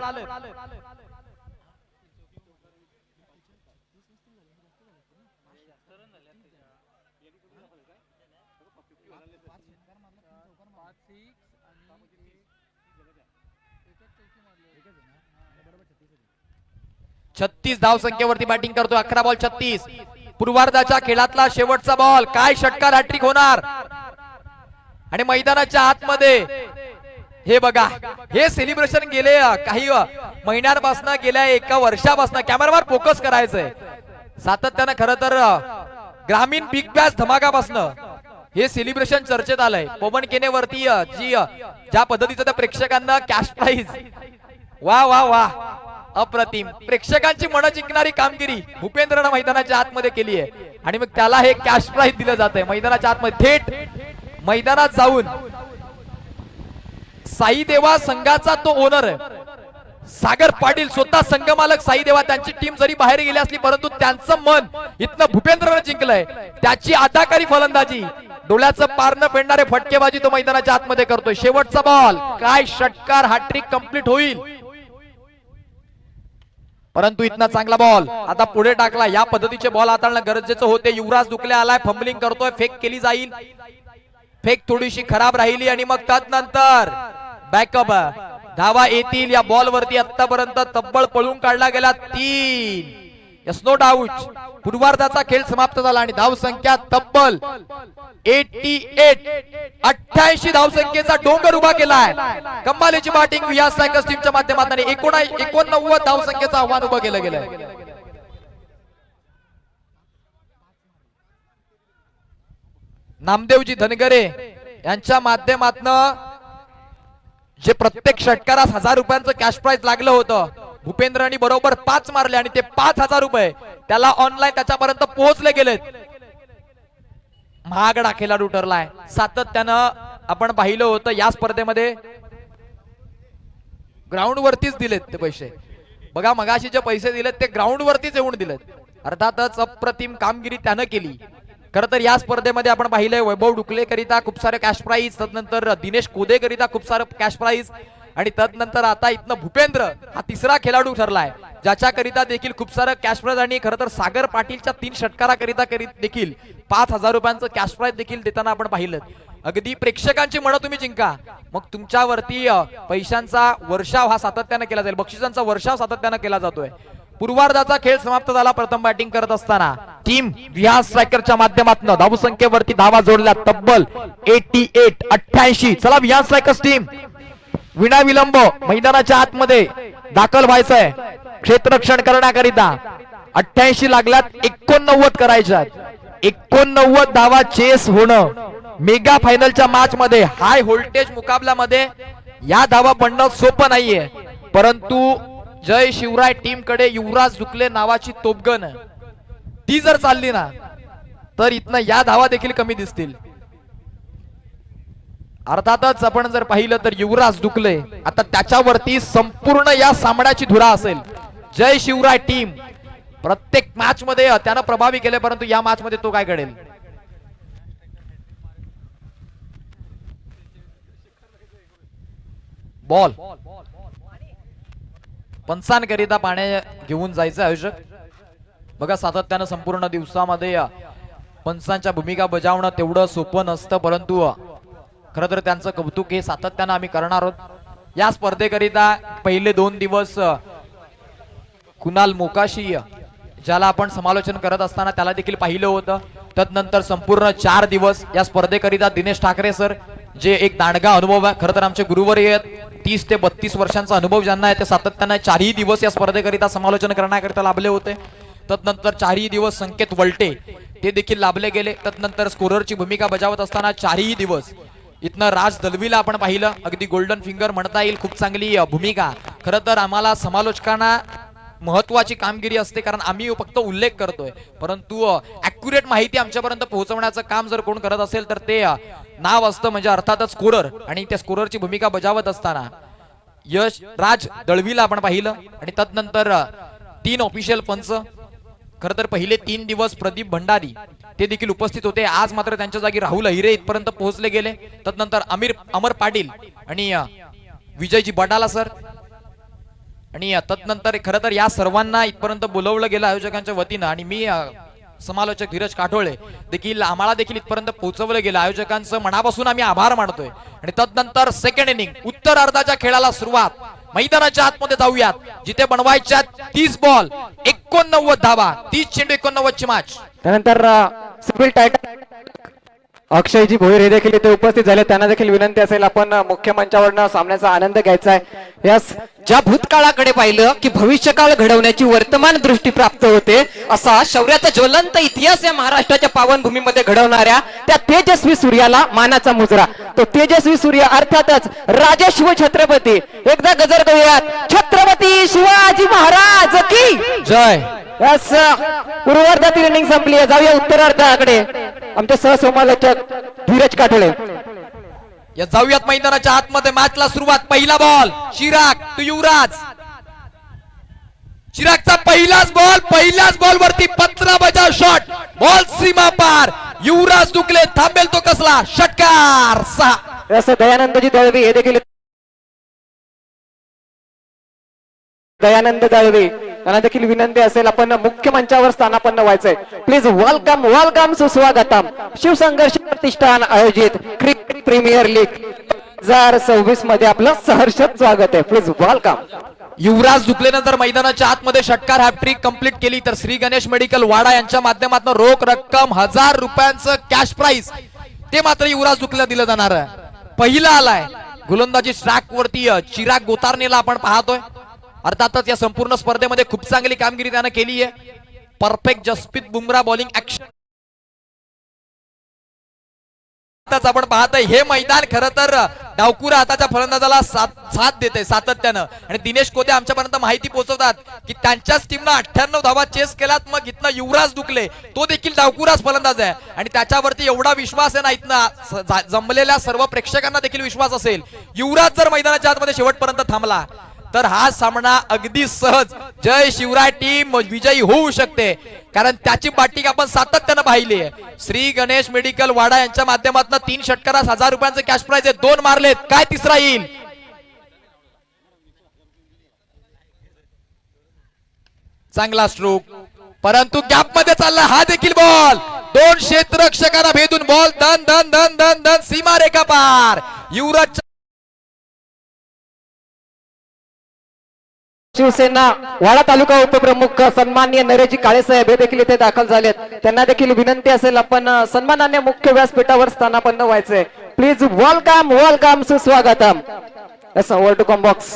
छत्तीस धाव संख्येवरती बॅटिंग करतो. 11 बॉल 36. पूर्वार्धाच्या खेळातला शेवटचा बॉल. काय षटकार हॅट्रिक होणार. आणि मैदानाच्या आतमध्ये हे बघा, हे सेलिब्रेशन गेले काही महिन्यांपासून, गेल्या एका वर्षापासून कॅमेरावर फोकस करायचंय सातत्यानं. खरं तर ग्रामीण बिग बॅश धमाकापासून हे सेलिब्रेशन चर्चेत आलंय. पवन केनेवरती ज्या पद्धतीचं त्या प्रेक्षकांना कॅश प्राइज, वा वा वा, अप्रतिम. प्रेक्षकांची मन जिंकणारी कामगिरी भूपेंद्रनं मैदानाच्या आतमध्ये केली आहे आणि मग त्याला हे कॅश प्राइज दिलं जात आहे. मैदानाच्या आतमध्ये थेट मैदानात जाऊन साई देवा संघाचा तो ओनर आहे सागर पाटील, स्वतः संघमालक साई देवा, त्यांची टीम जरी बाहेर गेली असली परंतु त्यांचं मन इथनं भूपेंद्रनं जिंकलंय. त्याची अदाकारी फलंदाजी, डोळ्याचं पार न फेडणारे फटकेबाजी तो मैदानाच्या आतमध्ये करतोय. शेवटचा बॉल, काय षटकार, हॅट्रिक कंप्लीट होईल, परंतु इतना चांगला बॉल आता पुढे टाकला. या पद्धतीचे बॉल हाताळणं गरजेचं होते. युवराज दुकले आलाय, फंबलिंग करतोय, फेक केली जाईल, फेक थोडीशी खराब राहिली आणि मग त्यानंतर बॅकअप धावा येतील. या बॉल वरती आतापर्यंत तब्बल पळून काढला गेला 3. Yes, no doubt. पूर्वार्धाचा खेळ समाप्त झाला आणि धाव संख्या तब्बल 88 धावसंख्येचा डोंगर उभा केलाय. कमालीची बॅटिंग विहास सायकल्स टीमच्या माध्यमातून 89 धावसंख्येचं आव्हान उभं केलं गेलंय. नामदेवजी धनगरे यांच्या माध्यमातून जे प्रत्येक षटकारास 1000 रुपयांचं कॅश प्राइज लागलं होतं, भूपेंद्रांनी बरोबर 5 मारले आणि ते 5000 रुपये त्याला ऑनलाईन त्याच्यापर्यंत पोहोचले गेलेत. महागडा खेळाडू ठरलाय. सातत्यानं आपण पाहिलं होतं या स्पर्धेमध्ये ग्राउंड वरतीच दिलेत ते पैसे. बघा, मगाशी जे पैसे दिलेत ते ग्राउंड वरतीच येऊन दिलेत. अर्थातच अप्रतिम कामगिरी त्यानं केली. खरं तर या स्पर्धेमध्ये आपण पाहिलंय वैभव डुकले करिता खूप सारे कॅश प्राइज, तदनंतर दिनेश कोदे करिता खूप सारं कॅश प्राइज आणि तदनंतर आता इथनं भूपेंद्र हा तिसरा खेळाडू ठरलाय ज्याच्याकरिता देखील खूप सारं कॅश प्राइज आणि खरं तर सागर पाटीलच्या 3 षटकाराकरिता देखील 5000 रुपयांचं कॅश प्राइज देखील देताना आपण पाहिलं. अगदी प्रेक्षकांची मनं तुम्ही जिंका, मग तुमच्यावरती पैशांचा वर्षाव हा सातत्यानं केला जाईल, बक्षिसांचा वर्षाव सातत्यानं केला जातोय. पूर्वार्धाचा खेळ समाप्त झाला. प्रथम बॅटिंग करत असताना टीम विहास स्ट्रायकरच्या माध्यमातून धावसंख्येवरती धावा जोडल्या तब्बल 88. चला विहास स्ट्रायकर्स टीम विना विलंब मैदानाच्या आतमध्ये दाखल व्हायचंय क्षेत्ररक्षण करण्याकरिता. 88 लागल्यात, 89 करायच्यात. 89 धावा चेस होणं मेगा फायनलच्या मॅच मध्ये, हाय व्होल्टेज मुकाबल्यामध्ये या धावा पडणं सोपं नाहीये. परंतु जय शिवराय टीम कडे युवराज दुकले नावाची तोपगण ती जर चालली ना तर इथनं या धावा देखील कमी दिसतील. अर्थातच आपण जर पाहिलं तर युवराज दुकले आता त्याच्यावरती संपूर्ण या सामन्याची धुरा असेल. जय शिवराय टीम प्रत्येक मॅच मध्ये त्यानं प्रभावी केले, परंतु या मॅच मध्ये तो काय करेल. बॉल पंचांकरिता पाण्या घेऊन जायचं आयोजक. बघा, सातत्यानं संपूर्ण दिवसामध्ये पंचांच्या भूमिका बजावणं तेवढं सोपं नसतं, परंतु खरं तर त्यांचं कौतुक हे सातत्यानं आम्ही करणार आहोत. या स्पर्धेकरिता पहिले 2 दिवस कुणाल मोकाशी ज्याला आपण समालोचन करत असताना त्याला देखील पाहिलं होतं. तदनंतर संपूर्ण 4 दिवस या स्पर्धेकरिता दिनेश ठाकरे सर जे एक दांडगा अनुभव आहे, खरं तर आमचे गुरुवर आहेत, 30 ते 32 वर्षांचा अनुभव ज्यांना आहे ते सातत्यानं 4ही दिवस या स्पर्धेकरिता समालोचन करण्याकरिता लाभले होते. तदनंतर 4ही दिवस संकेत वलटे ते देखील लाभले गेले. तदनंतर स्कोररची भूमिका बजावत असताना 4ही दिवस इथनं राज दलवीला आपण पाहिलं, अगदी गोल्डन फिंगर म्हणता येईल, खूप चांगली भूमिका. खरं तर आम्हाला समालोचकांना महत्वाची कामगिरी असते कारण आम्ही फक्त उल्लेख करतोय, परंतु ऍक्युरेट माहिती आमच्यापर्यंत पोहोचवण्याचं काम जर कोण करत असेल तर ते नाव असतं म्हणजे अर्थातच स्कोरर. आणि त्या स्कोररची भूमिका बजावत असताना यश राज दळवीला आपण पाहिलं आणि तदनंतर 3 ऑफिशियल पंच. खरं तर पहिले 3 दिवस प्रदीप भंडारी ते देखील उपस्थित होते. आज मात्र त्यांच्या जागी राहुल अहिरे इथपर्यंत पोहोचले गेले. तदनंतर अमर पाटील आणि विजयजी बडाला सर आणि तदनंतर खरं तर या सर्वांना इथपर्यंत बोलवलं गेलं आयोजकांच्या वतीनं आणि मी समालोचक धीरज काठोळे देखील आम्हाला देखील इथपर्यंत पोहोचवलं गेलं. आयोजकांचं मनापासून आम्ही आभार मानतोय. आणि तदनंतर सेकंड इनिंग उत्तरार्धाच्या खेळाला सुरुवात. मैदानाच्या आतमध्ये जाऊयात जिथे बनवायच्या 30 बॉल 89 धावा, 30 चेंडू 89 ची मॅच. त्यानंतर सिव्हिल टायटन अक्षयजी भोईर हे देखील इथे उपस्थित झाले, त्यांना देखील विनंती असेल आपण मुख्य मंचावरनं सामन्याचा आनंद घ्यायचा आहे. यस, ज्या भूतकाळाकडे पाहिलं की भविष्यकाळ घडवण्याची वर्तमान दृष्टी प्राप्त होते, असा शौर्याचा ज्वलंत इतिहास या महाराष्ट्राच्या पावनभूमीमध्ये घडवणाऱ्या त्या तेजस्वी सूर्याला मानाचा मुजरा. तो तेजस्वी सूर्य अर्थातच राजे शिव छत्रपती. एकदा गजर करूयात, छत्रपती शिवाजी महाराज की जय. यस, पूर्वार्धातील इनिंग संपली आहे. जाऊया उत्तरार्धाकडे. आमचे सहसमालोचक धीरज काठोळे. या जाऊयात मैदानाच्या आतमध्ये. मॅचला सुरुवात. पहिला बॉल चिराग टू युवराज. चिरागचा पहिल्याच बॉल वरती 15 बजाव शॉट. बॉल सीमा पार. युवराज दुकले थांबेल तो कसला षटकार. 6. यस, दयानंदजी दळवी हे देखील. दयानंद दळवी त्यांना देखील विनंती असेल आपण मुख्य मंचावर स्थानापन्न व्हायचंय. प्लीज वेलकम सुस्वागतम. शिवसंघर्ष प्रतिष्ठान आयोजित क्रिकेट प्रीमियर लीग 2026 मध्ये आपलं सहर्ष स्वागत आहे. Please welcome. युवराज दुकलेनं जर मैदानाच्या आतमध्ये षटकार हॅट्रिक कंप्लीट केली तर श्री गणेश मेडिकल वाडा यांच्या माध्यमातून रोख रक्कम 1000 रुपयांचं कॅश प्राइज ते मात्र युवराज दुकलेला दिलं जाणार आहे. पहिला आलाय गोलंदाजी ट्रॅक वरती चिराग गोतारणेला आपण पाहतोय. अर्थातच या संपूर्ण स्पर्धेमध्ये खूप चांगली कामगिरी त्यानं केली आहे. Perfect Jasprit Bumrah bowling action आपण पाहतोय. हे मैदान खरं तर डावकुरा हाताच्या फलंदाजाला साथ देते सातत्यानं. आणि दिनेश कोते आमच्यापर्यंत माहिती पोहोचवतात की त्यांच्याच टीमनं 98 धावा चेस केल्यात. मग इथनं युवराज दुकले तो देखील डावकुराच फलंदाज आहे आणि त्याच्यावरती एवढा विश्वास आहे ना, इथनं जमलेल्या सर्व प्रेक्षकांना देखील विश्वास असेल. युवराज जर मैदानाच्या आतमध्ये शेवटपर्यंत थांबला तर हा सामना अगदी सहज जय शिवराय टीम विजयी होऊ शकते. कारण त्याची बॅटिंग आपण सातत्यानं पाहिली आहे. श्री गणेश मेडिकल वाडा यांच्या माध्यमातून 3 षटकारास 1000 रुपयांचे कॅश प्राइज आहे. 2 मारलेत. काय तिसरा येईल? चांगला स्ट्रोक परंतु गॅप मध्ये चालला हा देखील बॉल. 2 क्षेत्ररक्षकांना भेदून बॉल दन दन दन दन दन सीमा रेखा पार. युवराज शिवसेना वाडा तालुका उपप्रमुख सन्माननीय नरेजी काळे साहेब हे देखील इथे दाखल झालेत. त्यांना देखील विनंती असेल आपण सन्मानाने मुख्य व्यासपीठावर स्थानापन्न व्हायचंय. प्लीज वेलकम सुस्वागतम. Yes, over to comm box.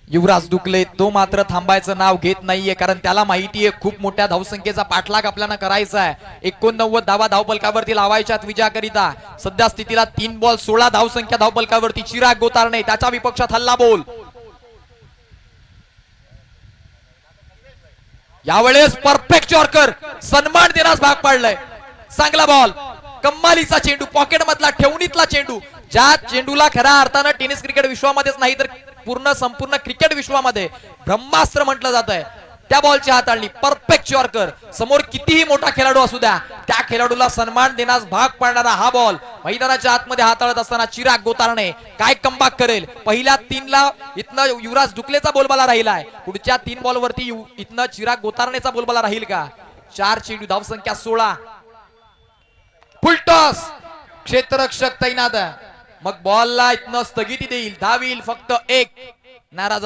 Yuvraj Dukle तो मात्र थांबायचं नाव घेत नाहीये. कारण त्याला माहितीये खूप मोठ्या धावसंख्येचा पाठलाग आपल्याला करायचा आहे. 89 धावा धावपलकावरती लावायच्यात विजयाकरिता. सध्या स्थितीला 3 बॉल 16 धावसंख्या धावपलकावरती. चिराग गोतारणे त्याच्या विपक्षात हल्ला बोल. यावेळेस परफेक्ट यॉर्कर सन्मान देण्यास भाग पाडलाय. चांगला बॉल. कम्मालीचा चेंडू. पॉकेट मधला ठेवणीतला चेंडू. ज्या चेंडूला खऱ्या अर्थानं टेनिस क्रिकेट विश्वामध्येच नाही तर संपूर्ण क्रिकेट विश्वामध्ये ब्रह्मास्त्र म्हटलं जात आहे. त्या बॉलची हाताळणी. Perfect yorker. समोर कितीही मोठा खेळाडू असू द्या त्या खेळाडूला सन्मान देण्यास भाग पाडणारा हा बॉल मैदानाच्या आतमध्ये हाताळत असताना चिराग गोतारणे काय कमबॅक करेल. पहिल्या 3ला इथनं युवराज दुकलेचा बोलबाला राहिलाय. पुढच्या 3 बॉल वरती इथनं चिराग गोतारणेचा बोलबाला राहील का. 4 चेंडू धावसंख्या 16. फुलटॉस. क्षेत्ररक्षक तैनात. मग बॉलला इथनं स्थगिती देईल. धावील फक्त 1. नाराज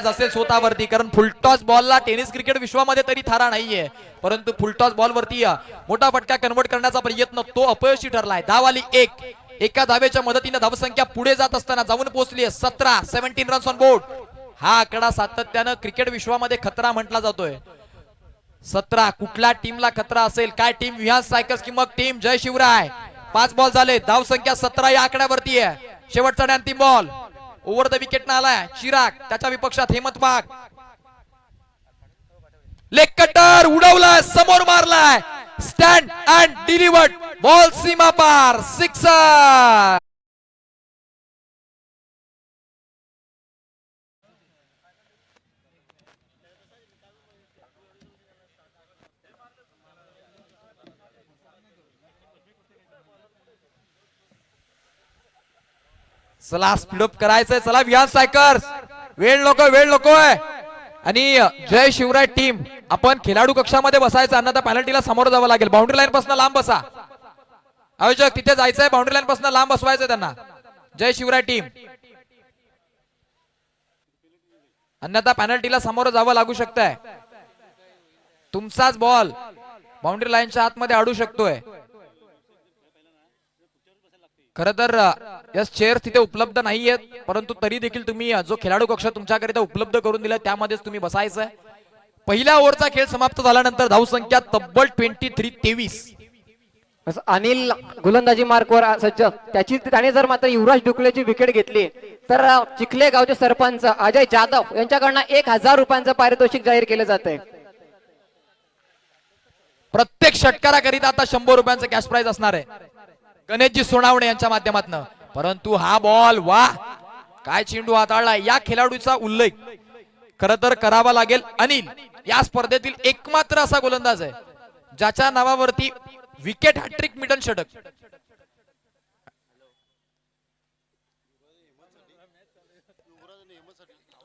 असेल स्वतःवरती. कारण फुलटॉस बॉलला टेनिस क्रिकेट विश्वामध्ये तरी थारा नाहीये. परंतु फुलटॉस बॉल वरती मोठा फटका कन्वर्ट करण्याचा प्रयत्न तो अपयशी ठरलाय. धावाली 1. एका धावेच्या मदतीने धावसंख्या पुढे जात असताना जाऊन पोहोचली 17 रन्स ऑन बोर्ड. हा आकडा सातत्यानं क्रिकेट विश्वामध्ये खतरा म्हटला जातोय. 17 कुठल्या टीमला खतरा असेल. काय टीम विहान सायकल्स की मग टीम जय शिवराय. 5 बॉल झाले. धावसंख्या 17 या आकड्यावरती आहे. शेवटचा आणि अंतिम बॉल. ओव्हर द विकेट ना आलाय चिराग. त्याच्या विपक्षात हेमंत वाघ. लेग कटर उडवलाय. समोर मारलाय. Stand and delivered. बॉल सीमा पार. 6. चला स्पीडअप करायचंय. चला विहान सायकर्स. वेळ नकोय. आणि जय शिवराय टीम आपण खेळाडू कक्षामध्ये बसायचं. अन्यथा पेनल्टीला सामोरं जावं लागेल. बाउंड्री लाईन पासून लांब बसा. आयोजक तिथे जायचंय. बाउंड्री लाईन पासून लांब बसवायचंय त्यांना. जय शिवराय टीम. अन्यथा पेनल्टीला सामोरं जावं लागू शकतंय. तुमचाच बॉल बाउंड्री लाईनच्या आतमध्ये अडू शकतोय. खर तर या चेअर तिथे उपलब्ध नाहीयेत, परंतु तरी देखील तुम्ही जो खेळाडू कक्ष तुमच्याकरिता उपलब्ध करून दिला त्यामध्येच तुम्ही बसायचं. पहिल्या ओव्हरचा खेळ समाप्त झाल्यानंतर धावसंख्या तब्बल 23-23. अनिल गोलंदाजी मार्कवर सज्ज. त्याने जर मात्र युवराज डुकलेची विकेट घेतली तर चिखले गावचे सरपंच अजय जाधव यांच्याकडनं 1000 रुपयांचं पारितोषिक जाहीर केलं जात आहे. प्रत्येक षटकाराकरिता आता 100 रुपयांचं कॅश प्राइज असणार आहे गणेशजी सोनावणे यांच्या माध्यमातून. परंतु हा बॉल, वा काय चेंडू हाताळला. या खेळाडूचा उल्लेख खर तर करावा लागेल. अनिल या स्पर्धेतील एकमात्र असा गोलंदाज आहे ज्याच्या नावावरती विकेट हॅट्रिक मिडन षटक.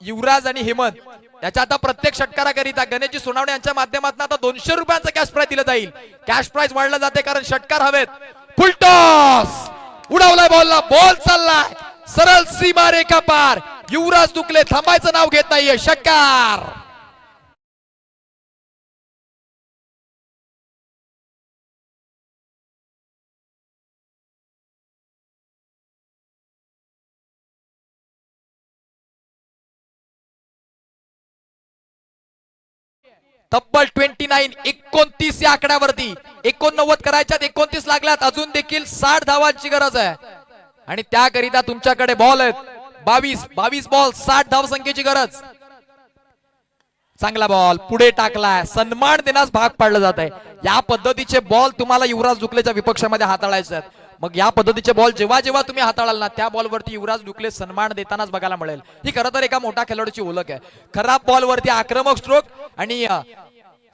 युवराज आणि हेमंत याच्या आता प्रत्येक षटकाराकरिता गणेशजी सोनावणे यांच्या माध्यमातून आता 200 रुपयांचा कॅश प्राइज दिला जाईल. कॅश प्राइज वाढला जाते कारण षटकार हवेत. फुल टॉस उडवलाय बॉलला. बॉल चाललाय सरळ सीमा रेखा पार. युवराज दुकले थांबायचं नाव घेत नाहीये. षटकार. तब्बल 29-29 या आकड्यावरती 89 करायच्यात. 29 लागल्यात. अजून देखील 60 धावांची गरज आहे आणि त्याकरिता तुमच्याकडे बॉल आहेत 22 बॉल, 60 धावसंख्येची गरज. चांगला बॉल पुढे टाकलाय. सन्मान देण्यास भाग पाडलं जात आहे. या पद्धतीचे बॉल तुम्हाला युवराज दुकलेच्या विपक्षामध्ये हाताळायचे आहेत. मग या पद्धतीचे बॉल जेव्हा जेव्हा तुम्ही हाताळाल ना त्या बॉलवरती युवराज दुकले सन्मान देतानाच बघायला मिळेल. ही खरं तर एका मोठ्या खेळाडूची ओळख आहे. खराब बॉलवरती आक्रमक स्ट्रोक आणि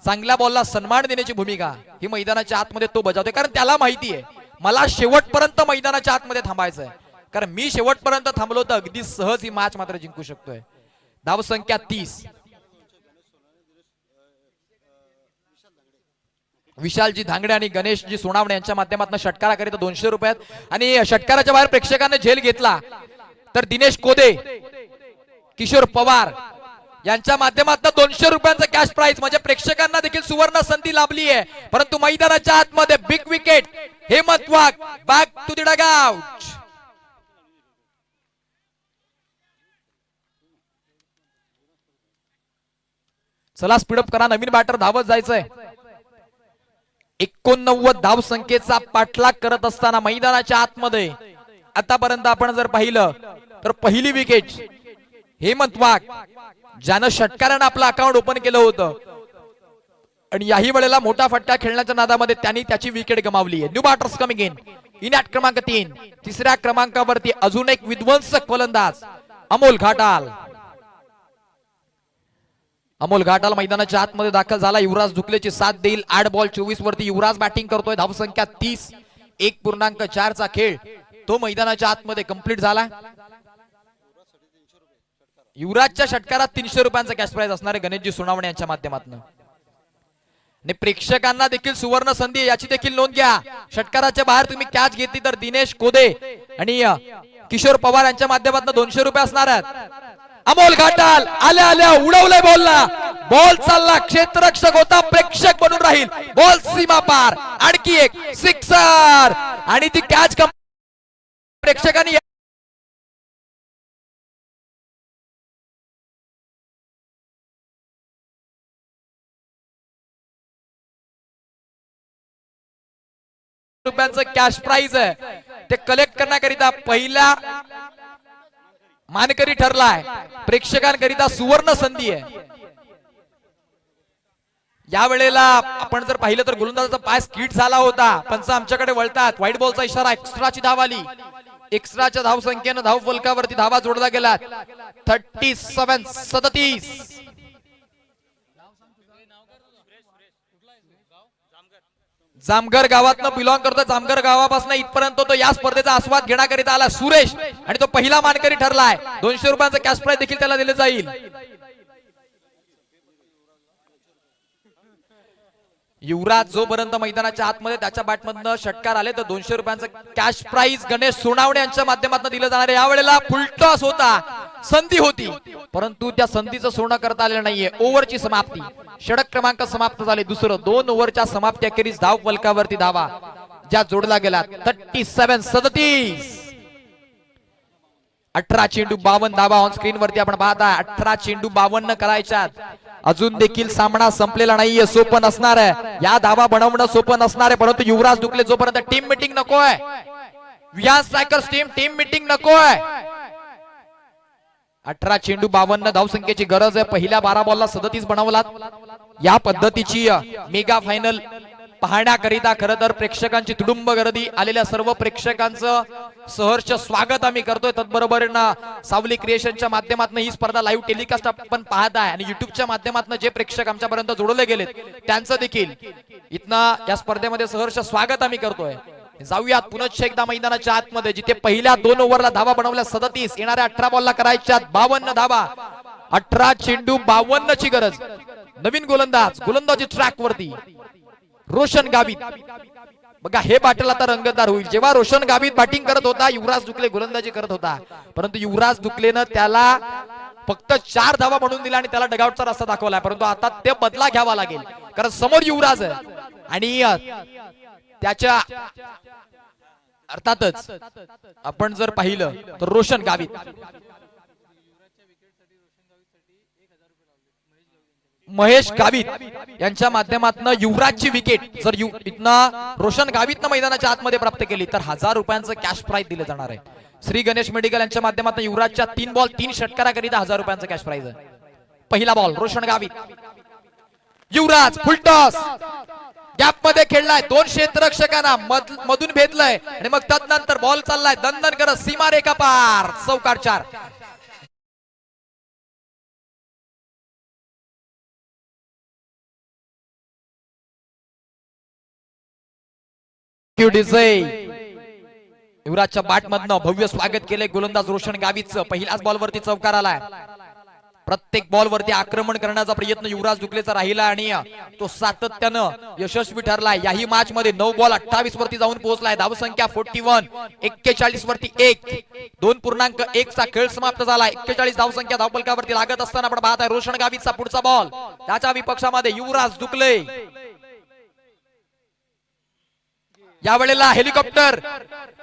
चांगल्या बॉलला सन्मान देण्याची भूमिका ही मैदानाच्या आतमध्ये तो बजावते. कारण त्याला माहिती आहे मला शेवटपर्यंत मैदानाच्या आतमध्ये थांबायचं आहे. कारण मी शेवटपर्यंत थांबलो तर अगदी सहज ही मॅच मात्र जिंकू शकतोय. धावसंख्या 30. विशालजी धांगडे आणि गणेशजी सोनावणे यांच्या माध्यमातून षटकाराकरिता 200 रुपयात. आणि षटकाराच्या बाहेर प्रेक्षकांनी झेल घेतला तर दिनेश कोदे, किशोर पवार यांच्या माध्यमातून 200 रुपयांचा कॅश प्राइज. म्हणजे प्रेक्षकांना देखील सुवर्ण संधी लाभली आहे. परंतु मैदानाच्या आतमध्ये big wicket. Hemant Wagh back to the dugout. चला स्पीडअप करा. नवीन बॅटर धावत जायचंय. 89 धाव संख्येचा पाठलाग करत असताना मैदानाच्या आतमध्ये आतापर्यंत आपण जर पाहिलं तर पहिली विकेट हेमंत वाघ ज्यानं षटकारानं आपलं अकाउंट ओपन केलं होतं आणि याही वेळेला मोठा फटका खेळण्याच्या नादामध्ये त्यांनी त्याची विकेट गमावली आहे. New batters coming in at क्रमांक 3. तिसऱ्या क्रमांकावरती अजून एक विध्वंसक फलंदाज अमोल घाटाल. अमोल घाटाल मैदानाच्या आतमध्ये दाखल झाला. युवराज दुकलेची साथ देईल. 8 बॉल 24 वरती युवराज बॅटिंग करतोय. धावसंख्या 30. 1.4 चा खेळ तो मैदानाच्या आतमध्ये कंप्लीट झाला. युवराजच्या षटकारात 300 रुपयांचा कॅश प्राइज असणार आहे गणेशजी सोनावणे यांच्या माध्यमातून. आणि प्रेक्षकांना देखील सुवर्ण संधी याची देखील नोंद घ्या. षटकाराच्या बाहेर तुम्ही कॅच घेतली तर दिनेश कोदे आणि किशोर पवार यांच्या माध्यमातून 200 रुपये असणार आहेत. अमोल घाटाल आल्या आल्या उडवलंय बॉलला. बॉल चालला. क्षेत्ररक्षक होता प्रेक्षक बनून राहील. बॉल सीमा पार. आणखी एक सिक्सर आणि ती कॅच प्रेक्षकांनी रुपयांचं कॅश प्राइज आहे ते कलेक्ट करण्याकरिता पहिला मानकरी ठरलाय. प्रेक्षकांकरिता सुवर्ण संधी आहे. या वेळेला आपण जर पाहिलं तर गोलंदाजाचा पाय स्किट झाला होता. पंच आमच्याकडे वळतात. व्हाईट बॉलचा इशारा. एक्स्ट्राची धाव आली. एक्स्ट्राच्या धाव संख्येनं धाव फलकावरती धावा जोडला गेला. 37-37. जामगर गावातनं बिलॉंग करतो. जामगर गावापासून इथपर्यंत तो या स्पर्धेचा आस्वाद घेण्याकरिता आला सुरेश आणि तो पहिला मानकरी ठरलाय. 200 रुपयांचा कॅश प्राइज देखील त्याला दिले जाईल. युवराज जोपर्यंत मैदानाच्या आतमध्ये त्याच्या बॅटमधनं षटकार आले तर 200 रुपयांचा कॅश प्राइज गणेश सोनावणे यांच्या माध्यमातून दिलं जाणार आहे. यावेळेला फुल टॉस होता. संधी होती परंतु त्या संधीचं सोनं करता आलेलं नाहीये. ओव्हरची समाप्ती. षटक क्रमांक समाप्त झाले. दुसरं 2 ओव्हरच्या समाप्ती अखेरीस धाव फलकावरती धावा ज्या जोडला गेला 37-37. 18 चेंडू 52 धावा ऑन स्क्रीन वरती आपण पाहता. 18 चेंडू 52 करायच्यात. अजून देखील सामना संपलेला नाहीये. सोपं नसणार आहे, या धावा बनवणं सोपं नसणार आहे. परंतु युवराज दुकले जोपर्यंत टीम मीटिंग नकोय, विहान स्ट्रायकर्स टीम मीटिंग नकोय. 18 चेंडू 52 धावसंख्येची गरज आहे. पहिल्या 12 बॉलला 37 बनवलात. या पद्धतीची मेगा फायनल पाहण्याकरिता खरं तर प्रेक्षकांची तुडुंब गर्दी. आलेल्या सर्व प्रेक्षकांचं सहर्ष स्वागत आम्ही करतोय. त्याचबरोबर सावली क्रिएशनच्या माध्यमातून ही स्पर्धा लाईव्ह टेलिकास्ट आपण पाहताय आणि युट्यूबच्या माध्यमातून जे प्रेक्षक आमच्यापर्यंत जोडले गेलेत त्यांचं देखील इथनं या स्पर्धेमध्ये सहर्ष स्वागत आम्ही करतोय. जाऊयात पुनश्च एकदा मैदानाच्या आतमध्ये, जिथे पहिल्या 2 ओव्हरला धावा बनवल्या 37, येणाऱ्या 18 बॉलला करायच्या 52 धावा. 18 चेंडू 52 ची गरज. नवीन गोलंदाजी ट्रॅक वरती रोशन गावित. बघा हे बाटल आता रंगतदार होईल. जेव्हा रोशन गावित बॅटिंग करत होता, युवराज दुकले गोलंदाजी करत होता, परंतु युवराज दुकलेनं त्याला फक्त 4 धावा बनवून दिला आणि त्याला डगआउटचा रस्ता दाखवलाय. परंतु आता ते बदला घ्यावा लागेल, कारण समोर युवराज आहे आणि त्याच्या अर्थातच आपण जर पाहिलं तर रोशन गावित महेश गावित यांच्या माध्यमातून युवराजची विकेट जर इथनं रोशन गावितनं मैदानाच्या आतमध्ये प्राप्त केली तर 1000 रुपयांचं कॅश प्राइज दिले जाणार आहे. श्री गणेश मेडिकल यांच्या माध्यमातून युवराजच्या 3 बॉल 3 षटकाराकरिता 1000 रुपयांचं कॅश प्राइज आहे. पहिला बॉल रोशन गावित. युवराज फुलटॉस गॅप मध्ये खेळलाय. 2 क्षेत्ररक्षकांना मधून भेदलंय आणि मग त्यानंतर बॉल चाललाय दणदण करत सीमारेखा पार. चौकार 4. युवराजच्या बॅट मधनं भव्य स्वागत केलंय गोलंदाज रोशन गावितचं. पहिल्याच बॉल वरती चौकार आलाय. प्रत्येक बॉल वरती आक्रमण करण्याचा प्रयत्न युवराज दुकलेचा राहिला आणि तो सातत्यानं यशस्वी ठरलाय. याही मॅच मध्ये 9 बॉल 28 वरती जाऊन पोहोचलाय. धावसंख्या 41. 41 वरती 1. 2.1 चा खेळ समाप्त झाला. 41 धावसंख्या धावफलकावरती लागत असताना आपण पाहताय रोशन गावितचा पुढचा बॉल. त्याच्या विपक्षामध्ये युवराज दुकले. यावेळेला हेलिकॉप्टर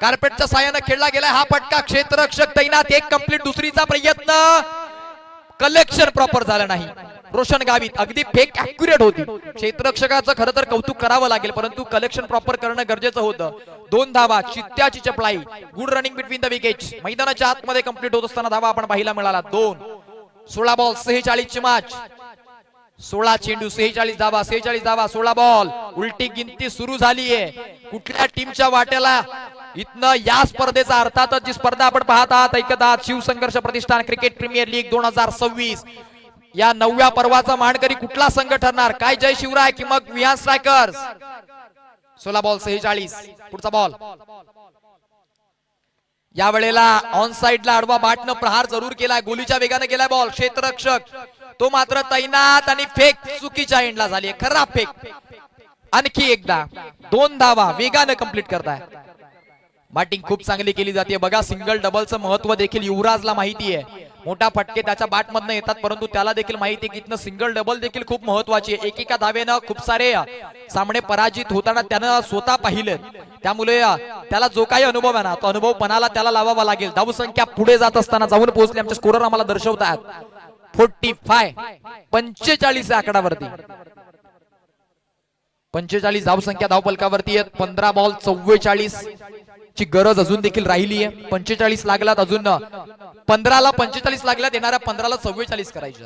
कार्पेटच्या साहाय्याने खेळला गेलाय. हा फटका क्षेत्ररक्षक तैनात. 1 कंप्लीट. दुसरीचा प्रयत्न कलेक्शन प्रॉपर झालं नाही. रोशन गावित अगदी फेक ऍक्युरेट होती. क्षेत्ररक्षकाचं खरं तर कौतुक करावं लागेल, परंतु कलेक्शन प्रॉपर करणं गरजेचं होतं. 2 धावा. चित्त्याची चपळाई. Good running between the wickets. मैदानाच्या आतमध्ये कंप्लीट होत असताना धावा आपण पाहायला मिळाला. 2. 16 बॉल 46 ची मॅच. 16 चेंडू 46 धावा. 46 धावा 16 बॉल. उलटी गिनती सुरू झालीये. कुठल्या टीमच्या वाट्याला इथनं या स्पर्धेचा अर्थातच जी स्पर्धा आपण पाहत आहात ऐकत आहात शिवसंघर्ष प्रतिष्ठान क्रिकेट प्रीमियर लीग 2026 या 9व्या पर्वाचा मानकरी कुठला संघ ठरणार? काय जय शिवराय की मग विहान स्ट्रायकर्स? 16 बॉल 46. पुढचा बॉल. या वेळेला ऑन साइडला आडवा बॅटनं प्रहार जरूर केलाय. गोलीच्या वेगाने गेलाय बॉल. क्षेत्ररक्षक तो मात्र तैनात आणि फेक चुकीच्या एंडला झाली. खराब फेक. आणखी एकदा 2 धावा वेगाने कंप्लीट करताय. बॅटिंग खूप चांगली केली जाते. बघा सिंगल डबलचं महत्व देखील युवराजला माहिती आहे. मोठा फटके त्याच्या बॅटमधनं येतात, परंतु त्याला देखील माहिती आहे की इथनं सिंगल डबल देखील खूप महत्वाची आहे. एकेका धावेनं खूप सारे सामने पराजित होताना त्यानं स्वतः पाहिलं. त्यामुळे त्याला जो काही अनुभव आहे ना तो अनुभव पणाला त्याला लावावा लागेल. धावसंख्या पुढे जात असताना जाऊन पोहोचली. आमचे स्कोरर आम्हाला दर्शवतात 45 आकडावरती. 45 धावसंख्या धावफलकावरती आहेत. 15 बॉल 44 ची गरज अजून देखील राहिली आहे. 45 लागलात. अजून 15ला 45 लागल्यात. येणाऱ्या 15ला 44 करायचे.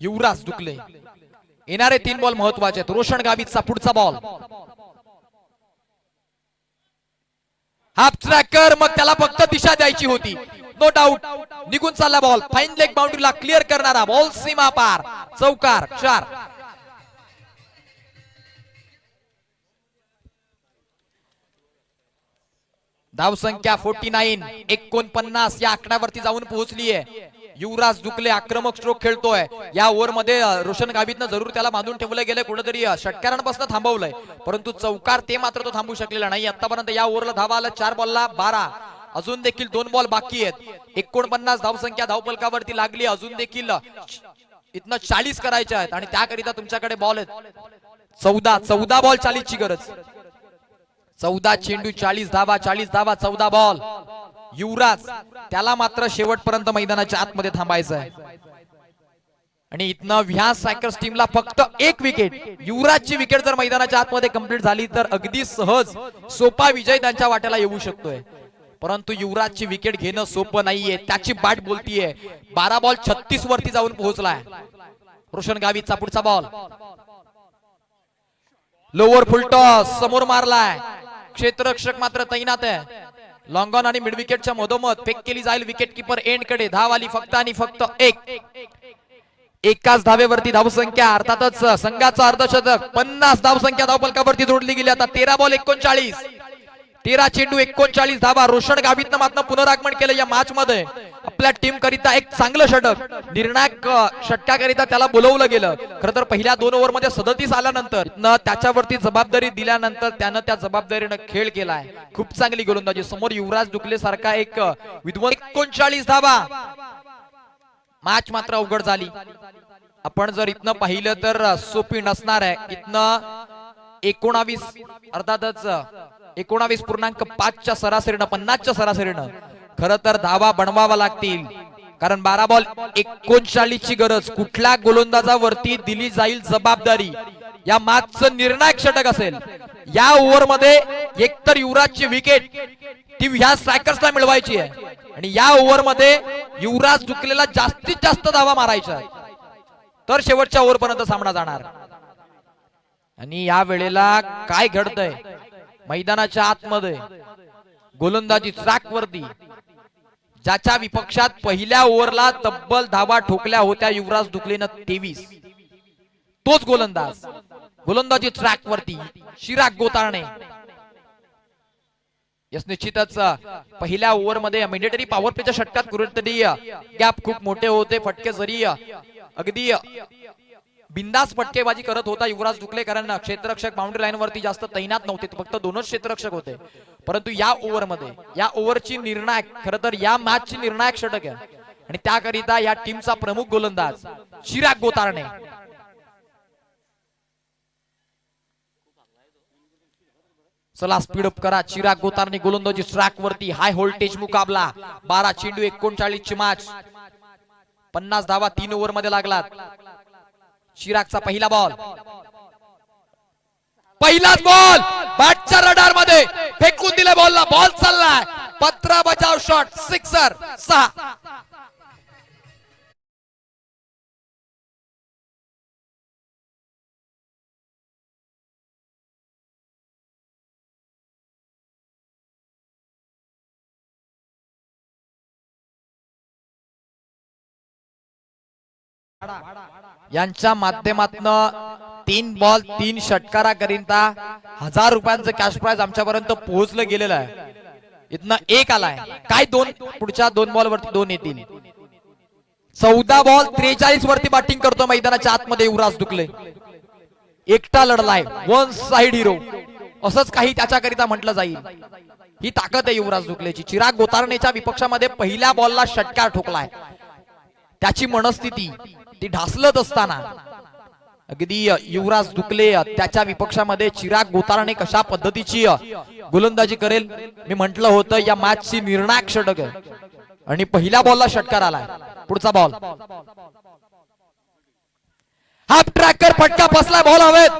युवराज दुकले. येणारे 3 बॉल महत्वाचे आहेत. रोशन गावितचा पुढचा बॉल. Half tracker. मग त्याला फक्त दिशा द्यायची होती. No doubt. निघून चालला बॉल. फाईन लेग बाउंड्रीला क्लिअर करणारा बॉल सीमा पार. चौकार 4. धावसंख्या 49 या आकड्यावरती जाऊन पोहोचली आहे. युवराज दुकले आक्रमक स्ट्रोक खेळतोय. या ओव्हर मध्ये रोशन गावितनं जरूर त्याला बांधून ठेवलं गेलं. कुठेतरी षटकारांपासून थांबवलंय, परंतु चौकार ते मात्र तो थांबू शकलेला नाही. आतापर्यंत या ओव्हरला धावा आला 4 बॉलला 12. अजून देखील 2 बॉल बाकी आहेत. 49 धावसंख्या धावफलकावरती लागली. अजून देखील इथनं 40 करायच्या आहेत आणि त्याकरिता तुमच्याकडे बॉल आहेत. 14 बॉल 40 ची गरज. 14 चेंडू 40 धावा, 14 बॉल. युवराज त्याला मात्र शेवटपर्यंत मैदानाच्या आतमध्ये थांबायचं आहे. आणि इथनं व्यास स्ट्रायकर्स टीमला फक्त एक विकेट. युवराजची विकेट जर मैदानाच्या आतमध्ये कंप्लीट झाली तर अगदी सहज सोपा विजय त्यांच्या वाट्याला येऊ शकतोय. परंतु युवराजची विकेट घेणं सोपं नाहीये. त्याची बाट बोलतीये. 12 बॉल 36 वरती जाऊन पोहोचलाय. रोशन गावितचा पुढचा बॉल लोअर फुलटॉस समोर मारलाय. क्षेत्ररक्षक मात्र तैनात आहे. लॉंग ऑन आणि मिड विकेटच्या मधोमध फेक केली जाईल विकेट किपर एंड कडे. धाव आली फक्त आणि फक्त एक. एकाच धावेवरती धावसंख्या अर्थातच संघाचा अर्धशतक. 50 धावसंख्या धावफलकावरती जोडली गेली. आता 13 बॉल 39, 13 चेंडू 39 धावा. रोशन गावितनं मात्र पुनरागमन केलं या मॅच मध्ये. आपल्या टीम करिता एक चांगलं षटक, निर्णायक षटकाकरिता त्याला बोलवलं गेलं. खरं तर पहिल्या 2 ओव्हर मध्ये 37 आल्यानंतर त्याच्यावरती जबाबदारी दिल्यानंतर त्यानं त्या जबाबदारीनं खेळ केलाय. खूप चांगली गोलंदाजी. समोर युवराज दुकले सारखा एक विद्वान. 39 धावा. मॅच मात्र अवघड झाली. आपण जर इथनं पाहिलं तर सोपी नसणार आहे. इथनं 19 अर्थातच 19.5च्या सरासरीनं 50च्या सरासरीनं खरं तर धावा बनवावा लागतील. कारण 12 बॉल 39 ची गरज. कुठल्या गोलंदाजावरती दिली जाईल जबाबदारी या मॅचचं निर्णायक षटक असेल. या ओव्हर मध्ये एकतर युवराजची विकेट ती ह्या स्ट्रायकर्सला मिळवायची आहे आणि या ओव्हर मध्ये युवराज दुकलेला जास्तीत जास्त धावा मारायच्या तर शेवटच्या ओव्हर पर्यंत सामना जाणार. आणि या वेळेला काय घडतंय मैदानाच्या आतमध्ये गोलंदाजी ट्रॅक वरती ज्याच्या विपक्षात पहिल्या ओव्हरला तब्बल धावा ठोकल्या होत्या युवराज दुकलेनं 23, तोच गोलंदाजी ट्रॅक वरती चिराग गोतारणे. यस निश्चितच पहिल्या ओव्हर मध्ये मॅन्डेटरी पॉवर प्लेच्या षटकात कुठेतरी गॅप खूप मोठे होते. फटके जरी अगदी बिंदास फटकेबाजी करत होता युवराज दुकले, कारण क्षेत्ररक्षक बाउंड्री लाईन वरती जास्त तैनात नव्हते. फक्त 2च क्षेत्ररक्षक होते. परंतु या ओव्हर मध्ये या ओव्हरची निर्णायक खरं तर या मॅचची निर्णायक षटक आहे आणि त्याकरिता या टीमचा प्रमुख गोलंदाज चिराग गोतारणे. चला स्पीड अप करा. चिराग गोतारणे गोलंदाजी ट्रॅक वरती. हाय व्होल्टेज मुकाबला. 12 चेंडू 39 ची मॅच. 50 धावा 3 ओव्हर मध्ये लागलात. चिरागचा पहिला बॉल. पहिलाच बॉल बॅटच्या रडार मध्ये फेकून दिले बॉलला. बॉल चाललाय. पत्रा बचाव शॉट. सिक्सर. 6. यांच्या माध्यमातून 3 बॉल 3 षटकाराकरिता 1000 रुपयांचं कॅश प्राइज आमच्यापर्यंत पोहोचलं गेलेलं आहे. इथनं 1 आलाय. काय 2 पुढच्या 2 बॉल वरती 2 येतील. 14 बॉल 43 वरती बॅटिंग करतो मैदानाच्या आतमध्ये युवराज दुकले. एकटा लढलाय. 1 साइड हिरो असंच काही त्याच्याकरिता म्हटलं जाईल. ही ताकद आहे युवराज दुकलेची. चिराग गोतारणेच्या विपक्षामध्ये पहिल्या बॉलला षटकार ठोकलाय. त्याची मनस्थिती ती ढासलत असताना अगदी युवराज दुकले त्याच्या विपक्षामध्ये चिराग गोतारणे कशा पद्धतीची गोलंदाजी करेल मी म्हटलं होतं. या मॅचची निर्णायक षटक आहे आणि पहिल्या बॉलला षटकार आलाय. पुढचा बॉल हाफ ट्रॅकर. फटका बसलाय. बॉल हवेत.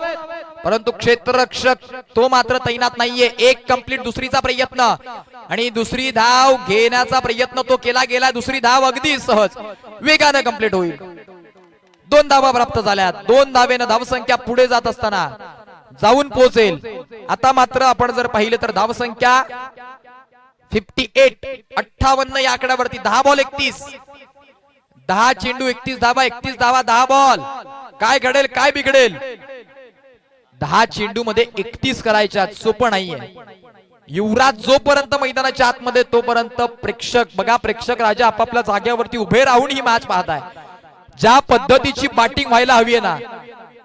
परंतु क्षेत्ररक्षक तो मात्र तैनात नाहीये. एक कंप्लीट. दुसरीचा प्रयत्न आणि दुसरी धाव घेण्याचा प्रयत्न तो केला गेला. दुसरी धाव अगदी सहज वेगाने कंप्लीट होईल. 2 धावा प्राप्त झाल्या. 2 धावेनं धावसंख्या पुढे जात असताना जाऊन पोहोचेल. आता मात्र आपण जर पाहिलं तर धावसंख्या 58 या आकड्यावरती. 10 बॉल 31, 10 चेंडू 31 धावा, 31 धावा 10 बॉल. काय घडेल काय बिघडेल. 10 चेंडू मध्ये 31 करायच्या सोपं नाहीये. युवराज जोपर्यंत मैदानाच्या आतमध्ये तोपर्यंत प्रेक्षक बघा. प्रेक्षक राजा आपापल्या जागेवरती उभे राहून ही मॅच पाहताय. ज्या पद्धतीची बॅटिंग व्हायला हवी आहे ना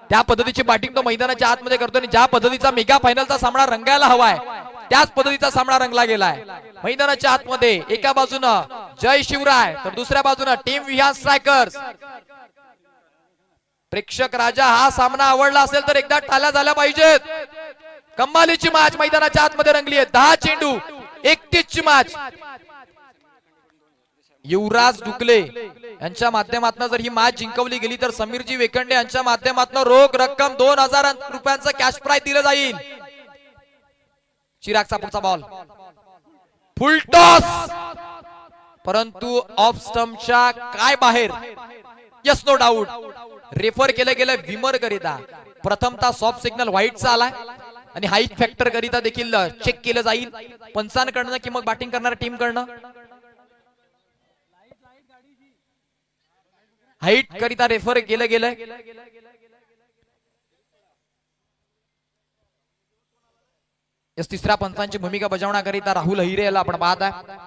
त्या पद्धतीची बॅटिंग तो मैदानाच्या आतमध्ये करतो आणि ज्या पद्धतीचा मेगा फायनलचा सामना रंगायला हवाय त्याच पद्धतीचा सामना रंगला गेलाय. मैदानाच्या आतमध्ये एका बाजूनं जय शिवराय तर दुसऱ्या बाजूनं टीम व्यास स्ट्रायकर्स. प्रेक्षक राजा हा सामना आवडला असेल तर एकदा टाळ्या झाल्या पाहिजेत. कमालीची मॅच मैदानाच्या आतमध्ये रंगली आहे. 10 चेंडू 31 ची मॅच. युवराज डुकले यांच्या माध्यमातून जर ही मॅच जिंकवली गेली तर समीरजी वेकंडे यांच्या माध्यमातून रोख रक्कम 2000 रुपयांचं कॅश प्राइज दिलं जाईल. चिरागचा पुढचा बॉल फुल टॉस, परंतु ऑफ स्टंपच्या काय बाहेर. Yes no doubt. रेफर केलं गेलं विमर करिता. प्रथमतः सॉफ्ट सिग्नल व्हाईटचा आलाय आणि हाईट फॅक्टर करिता देखील चेक केलं जाईल पंचांकडनं की मग बॅटिंग करणाऱ्या टीम कडनं. हाईट करिता रेफर केलं गेलंय. यस तिसऱ्या पंचांची भूमिका बजावण्याकरिता राहुल हिरे याला आपण पाहत आहे.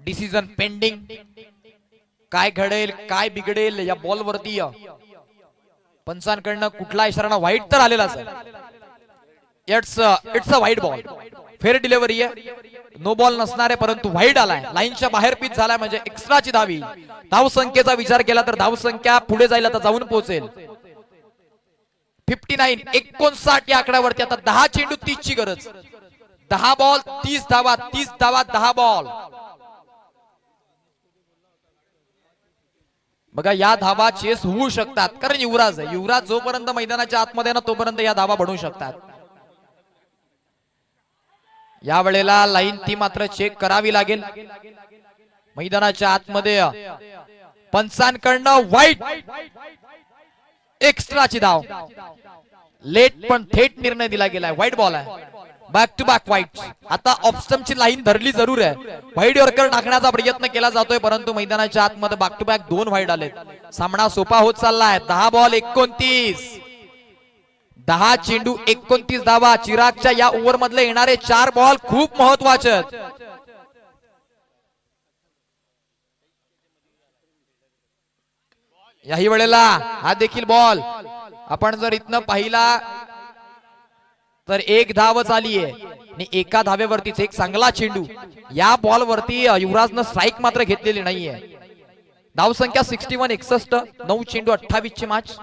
Decision pending. काय घडेल काय बिघडेल या बॉल वरती पंचांकडनं कुठला इशारा. व्हाईट तर आलेलाच आहे. It's a white ball. Fair delivery आहे. नो बॉल नसणार आहे परंतु व्हाईट आलाय. लाईनच्या बाहेर पिच झालाय म्हणजे एक्स्ट्राची धावी. धाव संख्येचा विचार केला तर धाव संख्या पुढे जाईल आता जाऊन पोहोचेल 59. 59 या आकड्यावरती आता 10 चेंडू 30 ची गरज. 10 बॉल 30 धावा. 30 धावा 10 बॉल. बघा या धावा चेस होऊ शकतात कारण युवराज आहे. युवराज जोपर्यंत मैदानाच्या आतमध्ये ना तोपर्यंत या धावा बनवू शकतात. या वेळेला लाईन ती मात्र चेक करावी लागेल. मैदानाच्या आतमध्ये पंचांकडनं व्हाईट. एक्स्ट्राची धाव. लेट पण थेट निर्णय दिला गेलाय. व्हाईट बॉल आहे. Back to back white. आता ऑफस्टमची लाईन धरली जरूर आहे. व्हाईट यॉर्कर टाकण्याचा प्रयत्न केला जातोय परंतु मैदानाच्या आतमध्ये बॅक टू बॅक 2 व्हाईट आलेत. सामना सोपा होत चाललाय. 10 बॉल 29. 10 चेंडू 29 धावा. चिरागच्या या ओव्हर मधले येणारे 4 बॉल खूप महत्वाचे. याही वेळेला हा देखील बॉल आपण जर इथनं पाहिला तर 1 धावच आली आहे आणि एका धावेवरतीच एक चांगला चेंडू. या बॉल वरती युवराजनं स्ट्राईक मात्र घेतलेली नाहीये. धाव संख्या 61. 61. 9 चेंडू 28 ची मॅच.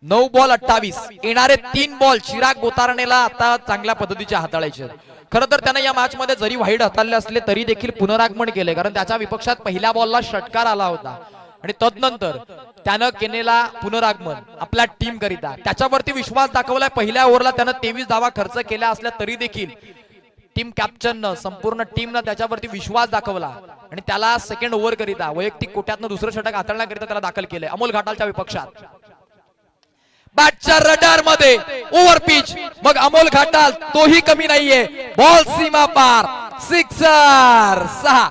9 बॉल 28. येणारे 3 बॉल चिराग गोतारणेला आता चांगल्या पद्धतीचे हाताळायचे. खरं तर त्याने या मॅच मध्ये जरी व्हाईट हाताळले असले तरी देखील पुनरागमन केले कारण त्याच्या विपक्षात पहिल्या बॉलला षटकार आला होता आणि तदनंतर त्यानं केलेला पुनरागमन आपल्या टीम करिता त्याच्यावरती विश्वास दाखवलाय. पहिल्या ओव्हरला त्यानं 23 धावा खर्च केल्या असल्या तरी देखील टीम कॅप्टननं संपूर्ण टीमनं त्याच्यावरती विश्वास दाखवला आणि त्याला सेकंड ओव्हर करिता वैयक्तिक कोट्यातनं दुसरं षटक हाताळण्याकरिता त्याला दाखल केलंय अमोल घाटालच्या विपक्षात. बॅटच्या रडार मध्ये ओव्हर पिच. मग अमोल घाटाल तोही कमी नाहीये. बॉल सीमा पार. सिक्सर. 6.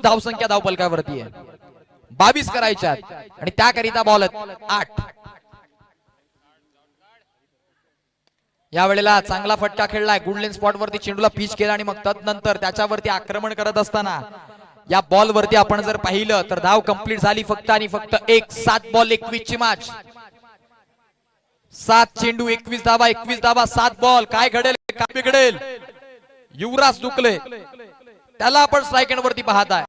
धाव संख्या धाव पलकावरती आहे. 22 करायच्या आणि त्याकरिता बॉल 8. या वेळेला चांगला फटका खेळलाय. गुडलेन स्पॉट वरती चेंडूला पिच केला आणि मग तदनंतर त्याच्यावरती आक्रमण करत असताना या बॉल वरती आपण जर पाहिलं तर धाव कंप्लीट झाली फक्त आणि फक्त 1. 7 बॉल 21 ची मॅच. 7 चेंडू 21 धावा. 21 धावा 7 बॉल. काय घडेल काय बिघडेल. युवराज डुकले त्याला आपण स्ट्राईक एंड वरती पाहताय.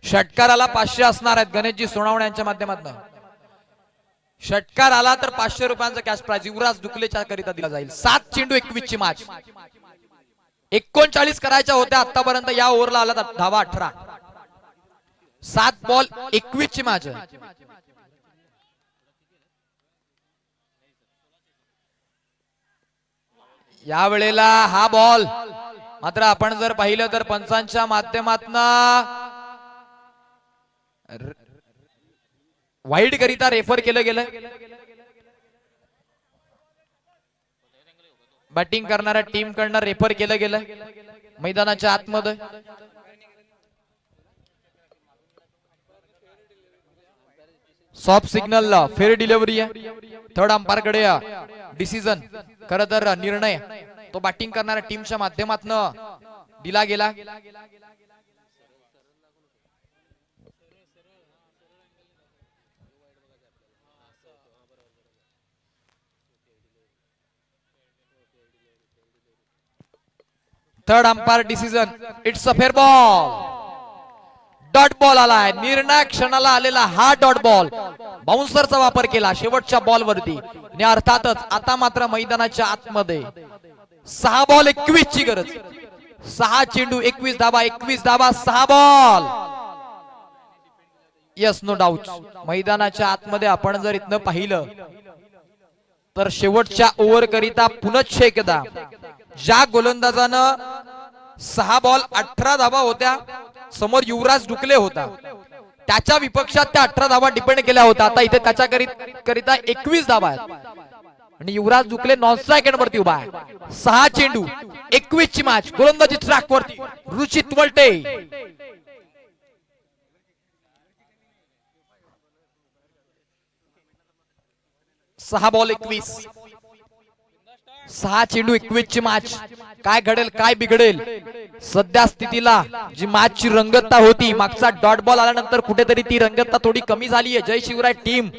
षटकार आला 500 असणार आहेत गणेशजी सोनावणे यांच्या माध्यमातून. षटकार आला तर 500 रुपयांचा कॅश प्राइज युवराज डुकलेच्या करिता दिला जाईल. 7 चेंडू 21 ची मॅच. 39 करायच्या होत्या आतापर्यंत. या ओव्हरला आला धावा 18. 7 बॉल 21 ची मॅच. या वेळेला हा बॉल मात्र आपण जर पाहिलं तर पंचांच्या माध्यमातून वाईड करिता रेफर केलं गेलं. बॅटिंग करणाऱ्या टीम कडनं रेफर केलं गेलं मैदानाच्या आतमध्ये. सॉफ्ट सिग्नल फेअर डिलिव्हरी आहे. थर्ड अंपायर कडे डिसिजन खरं तर निर्णय तो बॅटिंग करणाऱ्या टीमच्या माध्यमातून दिला गेला. Third umpire decision. It's a fair ball. Dot ball आलाय. निर्णायक क्षणाला आलेला हा डॉट बॉल. बाउन्सरचा वापर केला शेवटच्या बॉल वरती आणि अर्थातच आता मात्र मैदानाच्या आतमध्ये 6 बॉल 21 ची गरज. 6 चेंडू 21 धावा. 21 धावा 6 बॉल. Yes no doubt. मैदानाच्या आतमध्ये आपण जर इथनं पाहिलं तर शेवटच्या ओव्हर करिता पुनश्च एकदा ज्या गोलंदाजानं 6 बॉल 18 धावा होत्या समोर युवराज डुकले होता त्याच्या विपक्षात त्या 18 धावा डिपेंड केल्या होत्या. आता इथे त्याच्या करिता 21 धावा आहेत आणि युवराज डुकले नॉन स्ट्राइक वरती उभा आहे. 6 चेंडू 21 ची मॅच. गोलंदाजी ट्रॅक वरती रुचित वलटे. सहा बॉल 21. 6 चेंडू 21 ची मॅच. काय घडेल काय बिघडेल. सध्या स्थितीला जी मॅचची रंगतता होती मागचा डॉट बॉल आल्यानंतर कुठेतरी ती रंगतता थोडी कमी झाली आहे. जय शिवराय टीम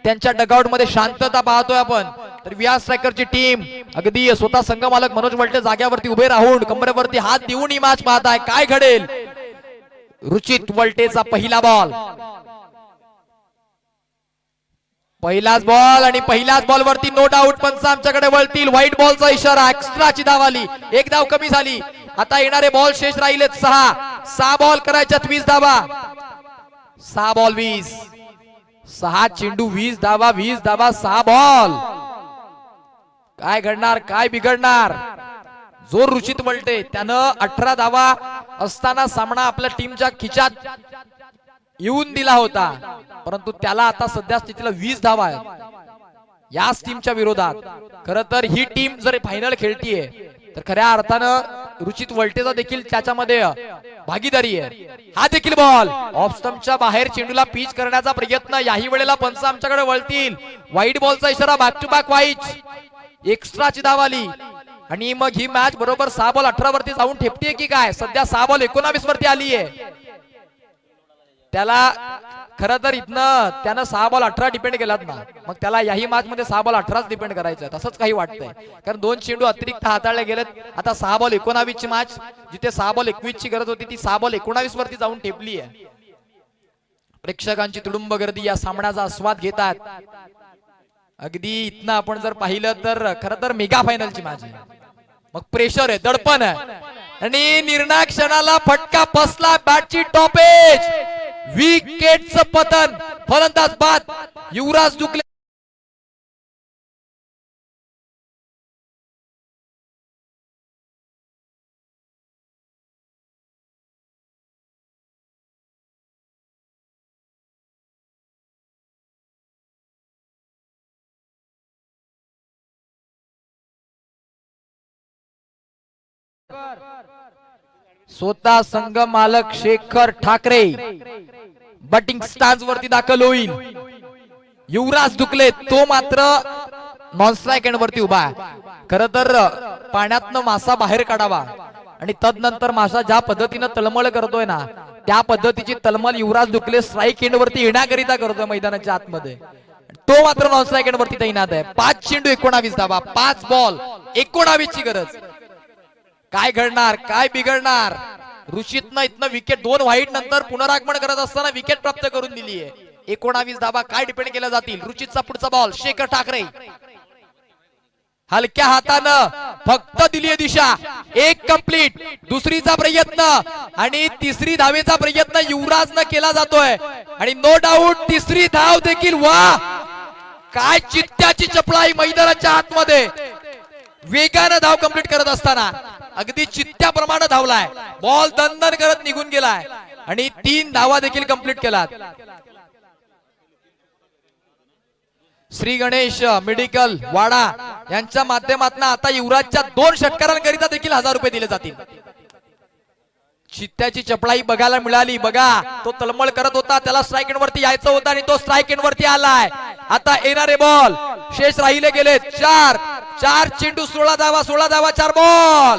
त्यांच्या डगआउट मध्ये शांतता पाहतोय आपण. तर व्यास स्ट्रायकरची टीम अगदी स्वतः संघ मालक मनोज वलटे जाग्यावरती उभे राहून कमरेवरती हात देऊन ही मॅच पाहत आहे. काय घडेल. रुचित वलटेचा पहिला बॉल. पहिलाच बॉल आणि पहिल्याच बॉल वरती नो डाऊट पंच आमच्याकडे वळतील. व्हाईट बॉलचा इशारा. एक्स्ट्राची धाव आली. एक धाव कमी झाली. आता येणारे बॉल शेष राहिलेत 6 बॉल करायच्यात 20 धावा. 6 बॉल 20. 6 चेंडू 20 धावा. 20 धावा 6 बॉल. काय घडणार काय बिघडणार. जो रुचित वलटे त्यानं 18 धावा असताना सामना आपल्या टीमच्या खिचात येऊन दिला होता परंतु त्याला आता सध्या स्थितीला 20 धावा आहेत याच टीमच्या विरोधात. खरं तर ही टीम जर फायनल खेळतीये तर खऱ्या अर्थानं रुचित वलटेचा देखील त्याच्यामध्ये भागीदारी आहे. हा देखील बॉल ऑफ स्टंपच्या बाहेर चेंडूला पिच करण्याचा प्रयत्न. याही वेळेला पंच आमच्याकडे वळतील. व्हाईट बॉलचा इशारा. Back to back white. एक्स्ट्राची धाव आली आणि मग ही मॅच बरोबर 6 बॉल 18 वरती जाऊन ठेपतीये की काय. सध्या 6 बॉल 19 वरती आली आहे. त्याला खरं तर इथनं त्यानं 6 बॉल 18 डिपेंड केलात ना मग त्याला याही मॅच मध्ये 6 बॉल 18 डिपेंड करायचं तसंच काही वाटतंय. कारण 2 चेंडू अतिरिक्त हाताळले गेलेत. आता 6 बॉल 19 ची मॅच. जिथे 6 बॉल 21 ची गरज होती ती 6 बॉल 19 वरती जाऊन ठेपली आहे. प्रेक्षकांची तुडुंब गर्दी या सामन्याचा आस्वाद घेतात. अगदी इथनं आपण जर पाहिलं तर खरं तर मेगा फायनलची मॅच आहे. मग प्रेशर आहे दडपण आहे आणि निर्णायक क्षणाला फटका बसला. बॅटची टॉपेज. विकेटचं पतन. फलंदाज बाद युवराज डुकले. स्वतः संघ मालक शेखर ठाकरे बॅटिंग स्टॅन्ड वरती दाखल होईल. युवराज डुकले तो मात्र नॉन स्ट्राइक एंड वरती उभा आहे. खरं तर पाण्यातनं मासा बाहेर काढावा आणि तदनंतर मासा ज्या पद्धतीनं तळमळ करतोय ना त्या पद्धतीची तळमळ युवराज डुकले स्ट्राइक एंड वरती येण्याकरिता करतोय मैदानाच्या आतमध्ये. तो मात्र नॉन स्ट्राइक एंड वरती तैनात आहे. 5 चेंडू 19 धावा. 5 बॉल 19 ची गरज. काय घडणार काय बिघडणार. रुचितनं इथनं विकेट 2 व्हाईट नंतर पुनरागमन करत असताना विकेट प्राप्त करून दिली आहे. 19 धावा काय डिपेंड केल्या जातील. रुचितचा पुढचा बॉल. शेखर ठाकरे हलक्या हातानं फक्त दिली दिशा. एक कंप्लीट. दुसरीचा प्रयत्न आणि तिसरी धावेचा प्रयत्न युवराजनं केला जातोय आणि नो डाऊट तिसरी धाव देखील. वा काय चित्त्याची चपळाई मैदानाच्या आतमध्ये. वेगानं धाव कंप्लीट करत असताना अगदी चित्त्याप्रमाणे धावलाय. बॉल दणदण करत निघून गेलाय आणि 3 धावा देखील कंप्लीट केलात. श्री गणेश मेडिकल वाडा यांच्या माध्यमातून आता युवराजच्या 2 षटकारांकरिता देखील 1000 रुपये दिले जातील. चित्त्याची चपळाई बघायला मिळाली. बघा तो तळमळ करत होता, त्याला स्ट्राइक एंड वरती यायचं होतं आणि तो स्ट्राइक एंड वरती आलाय. आता येणारे बॉल शेष राहिले गेले 4 चेंडू 16 धावा 16 धावा 4 बॉल.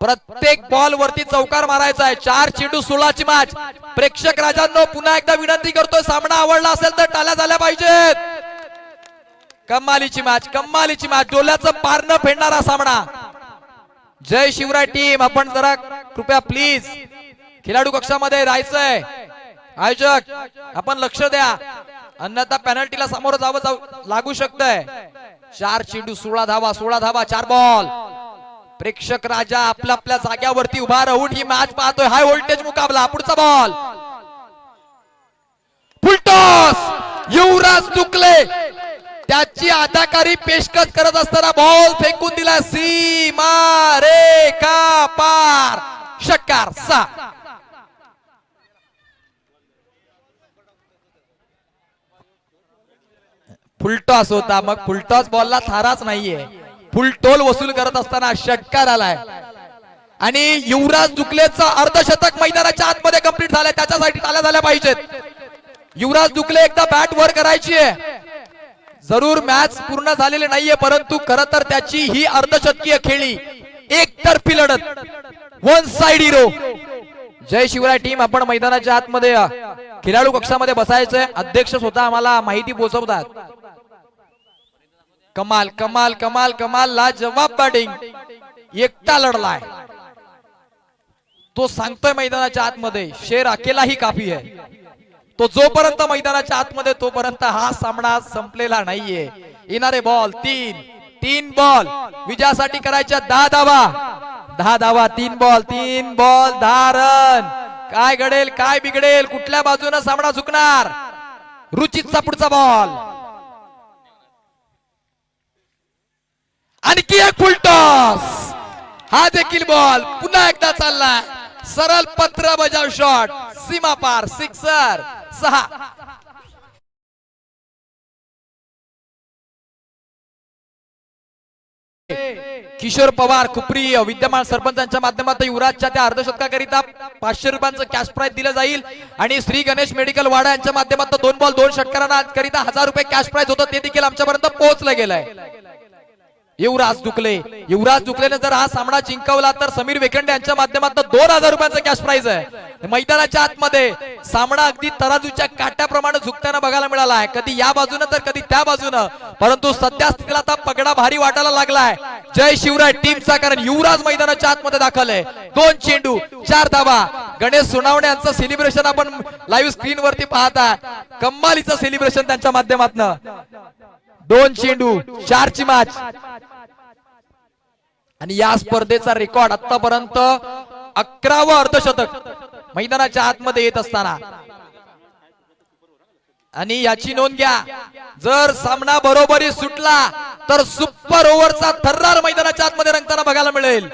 प्रत्येक बॉल वरती चौकार मारायचा आहे. 4 चेंडू 16 ची मॅच. प्रेक्षक राजांनो पुन्हा एकदा विनंती करतोय, सामना आवडला असेल तर टाळ्या झाल्या पाहिजेत. कमालीची मॅच, कमालीची मॅच, डोल्याचं पारणं फेडणारा सामना. जय शिवराय टीम, आपण जरा कृपया प्लीज खेळाडू कक्षामध्ये राहायचंय. आयोजक आपण लक्ष द्या, अन्यथा पेनल्टीला सामोरं जावं लागू शकतंय. 4 चेंडू 16 धावा 16 धावा 4 बॉल. प्रेक्षक राजा आपल्या आपल्या जाग्यावरती उभा राहून ही मॅच पाहतोय. हाय व्होल्टेज मुकाबला. पुढचा बॉल फुलटॉस. युवराज दुकले त्याची अदाकारी पेशकश करत असताना बॉल फेकून दिला सीमा रेखा पार. षटकार 6. फुलटॉस होता, मग फुलटॉस बॉलला थाराच नाहीये. फुलटोल वसूल करत असताना षटकार आलाय आणि युवराज दुकलेचं अर्धशतक मैदानाच्या आतमध्ये कंप्लीट झालंय. त्याच्यासाठी टाळ्या झाल्या पाहिजेत. युवराज दुकले एकदा बॅट वर करायची आहे. जरूर मॅच पूर्ण झालेली नाहीये, परंतु खरं तर त्याची ही अर्धशतकीय खेळी एकतर्फी लढत, वन साइड हिरो. जय शिवराय टीम, आपण मैदानाच्या आतमध्ये खेळाडू कक्षामध्ये बसायचंय. अध्यक्ष स्वतः आम्हाला माहिती पोहोचवतात. कमाल कमाल कमाल कमाल, लाजवाब बॅटिंग. एकटा लढलाय तो, सांगतोय मैदानाच्या आतमध्ये शेर अकेलाही काफी आहे. तो जोपर्यंत मैदानाच्या आतमध्ये तोपर्यंत हा सामना संपलेला नाहीये. येणारे बॉल 3 बॉल विजयासाठी करायच्या 10 धावा 10 धावा. 3 बॉल 10 रन. काय घडेल काय बिघडेल, कुठल्या बाजूने सामना झुकणार. रुचितचा पुढचा बॉल. आणखी एक फुलटॉस. हा देखील बॉल पुन्हा एकदा चाललाय. सरळ पत्र बजाव शॉट, सीमा पार, सिक्सर. 6. किशोर पवार खुपरी विद्यमान सरपंचांच्या माध्यमातून युवराजच्या त्या अर्धशतकाकरिता 500 रुपयांचं कॅश प्राइज दिलं जाईल. आणि श्री गणेश मेडिकल वाडा यांच्या माध्यमातून 2 बॉल 2 षटकारांना करिता 1000 रुपये कॅश प्राइज होतं, ते देखील आमच्यापर्यंत पोहोचलं गेलंय. युवराज दुकलेने जर हा सामना जिंकवला तर समीर वेखंडे यांच्या माध्यमातून 2000 रुपयांचं कॅश प्राइज आहे. मैदानाच्या आतमध्ये सामना अगदी तराजूच्या काट्याप्रमाणे झुकताना बघायला मिळाला आहे. कधी या बाजूने तर कधी त्या बाजूने, परंतु सध्या स्थितीला आता पगडा भारी वाटायला लागलाय जय शिवराय टीमचा, कारण युवराज मैदानाच्या आतमध्ये दाखल आहे. 2 चेंडू 4 धावा. गणेश सोनावणे यांचं सेलिब्रेशन आपण लाईव्ह स्क्रीन वरती पाहता. कमालीचं सेलिब्रेशन त्यांच्या माध्यमातून. 2 चेंडू 4 ची मॅच. आणि या स्पर्धेचा रेकॉर्ड आतापर्यंत 11वं अर्धशतक मैदानाच्या आतमध्ये येत असताना. आणि याची नोंद घ्या, जर सामना बरोबरी सुटला तर सुपर ओव्हरचा थर्रार मैदानाच्या आतमध्ये रंगताना बघायला मिळेल.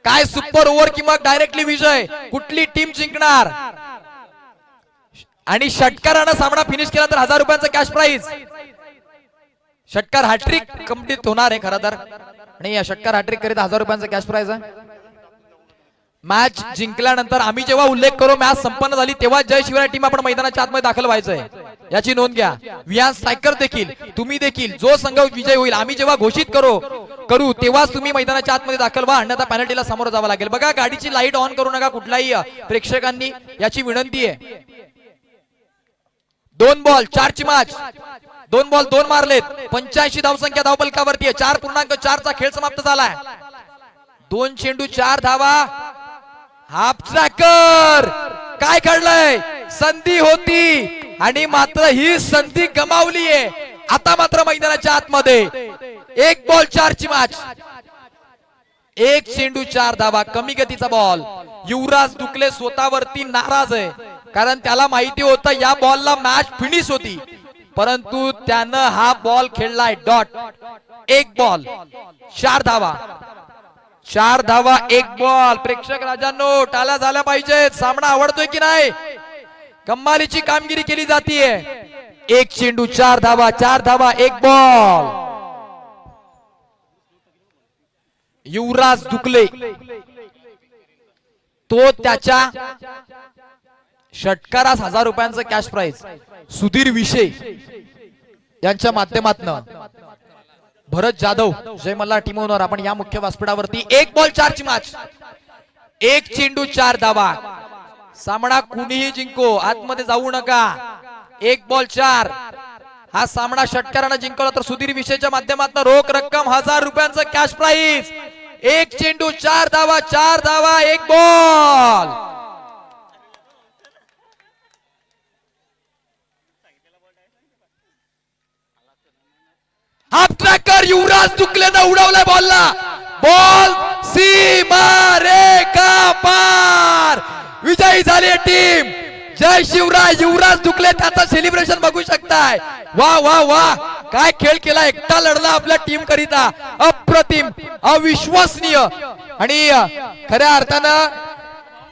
काय सुपर ओव्हर किंवा डायरेक्टली विजय, कुठली टीम जिंकणार. आणि षटकारानं सामना फिनिश केला तर 1000 रुपयांचं कॅश प्राइज. षटकार हॅट्रिक कंप्लीट होणार आहे खरं तर, आणि या षटकार हॅट्रिक करीत 1000 रुपयांचं कॅश प्राइज आहे. मॅच जिंकल्यानंतर आम्ही जेव्हा उल्लेख करू मॅच संपन्न झाली तेव्हा जय शिवराय टीम आपण मैदानाच्या आतमध्ये दाखल व्हायचंय, याची नोंद घ्या. विहान स्ट्रायकर देखील, तुम्ही देखील, जो संघ विजय होईल आम्ही जेव्हा घोषित करू तेव्हाच तुम्ही मैदानाच्या आतमध्ये दाखल व्हा, अन्यथा पेनल्टीला सामोरं जावं लागेल. बघा गाडीची लाईट ऑन करू नका कुठलाही प्रेक्षकांनी, याची विनंती आहे. 2 बॉल 4 ची मॅच. 2 बॉल 2 मारलेत. 85 धावसंख्या धावपलकावरती आहे. 4.4 चा खेळ समाप्त झालाय. 2 चेंडू 4 धावा. Half tracker. काय घडलंय, संधी होती आणि मात्र ही संधी गमावली आहे. आता मात्र मैदानाच्या आतमध्ये 1 बॉल 4 ची मॅच. 1 चेंडू 4 धावा. कमी गतीचा बॉल. युवराज दुकले स्वतःवरती नाराज आहे, कारण त्याला माहिती होतं या बॉलला मॅच फिनिश होती, परंतु त्यानं हा बॉल खेळलाय डॉट. 1 बॉल 4 धावा. 4 धावा 1 बॉल. प्रेक्षक राजांनो टाळ्या झाल्या पाहिजेत. सामना आवडतोय की नाही. कमालीची कामगिरी केली जातीये. एक चेंडू 4 धावा, 4 धावा, एक बॉल. युवराज दुकले तो त्याच्या षटकारास 1000 रुपयांचं कॅश प्राइज. सुधीर विषय यांच्या माध्यमातून भरत जाधव जय मल्हार टीम ओनर आपण या मुख्य व्यासपीठावरती 1 बॉल 4 ची मॅच. एक चेंडू 4 धावा. सामना कुणीही जिंको, आतमध्ये जाऊ नका. 1 बॉल 4. हा सामना षटकारानं जिंकला तर सुधीर विषयच्या माध्यमातून रोख रक्कम 1000 रुपयांचं कॅश प्राइज. एक चेंडू 4 धावा, 4 धावा, 1 बॉल. हाफ ट्रॅकर युवराज दुकलेनं उडवलाय बॉलला. बॉल सीमा रेखा पार. विजयी झाली टीम. जय शिवराय. युवराज दुकले त्याचा सेलिब्रेशन बघू शकताय. वा वा वा काय खेळ केला. एकटा लढला आपल्या टीम करिता. अप्रतिम, अविश्वसनीय आणि खऱ्या अर्थानं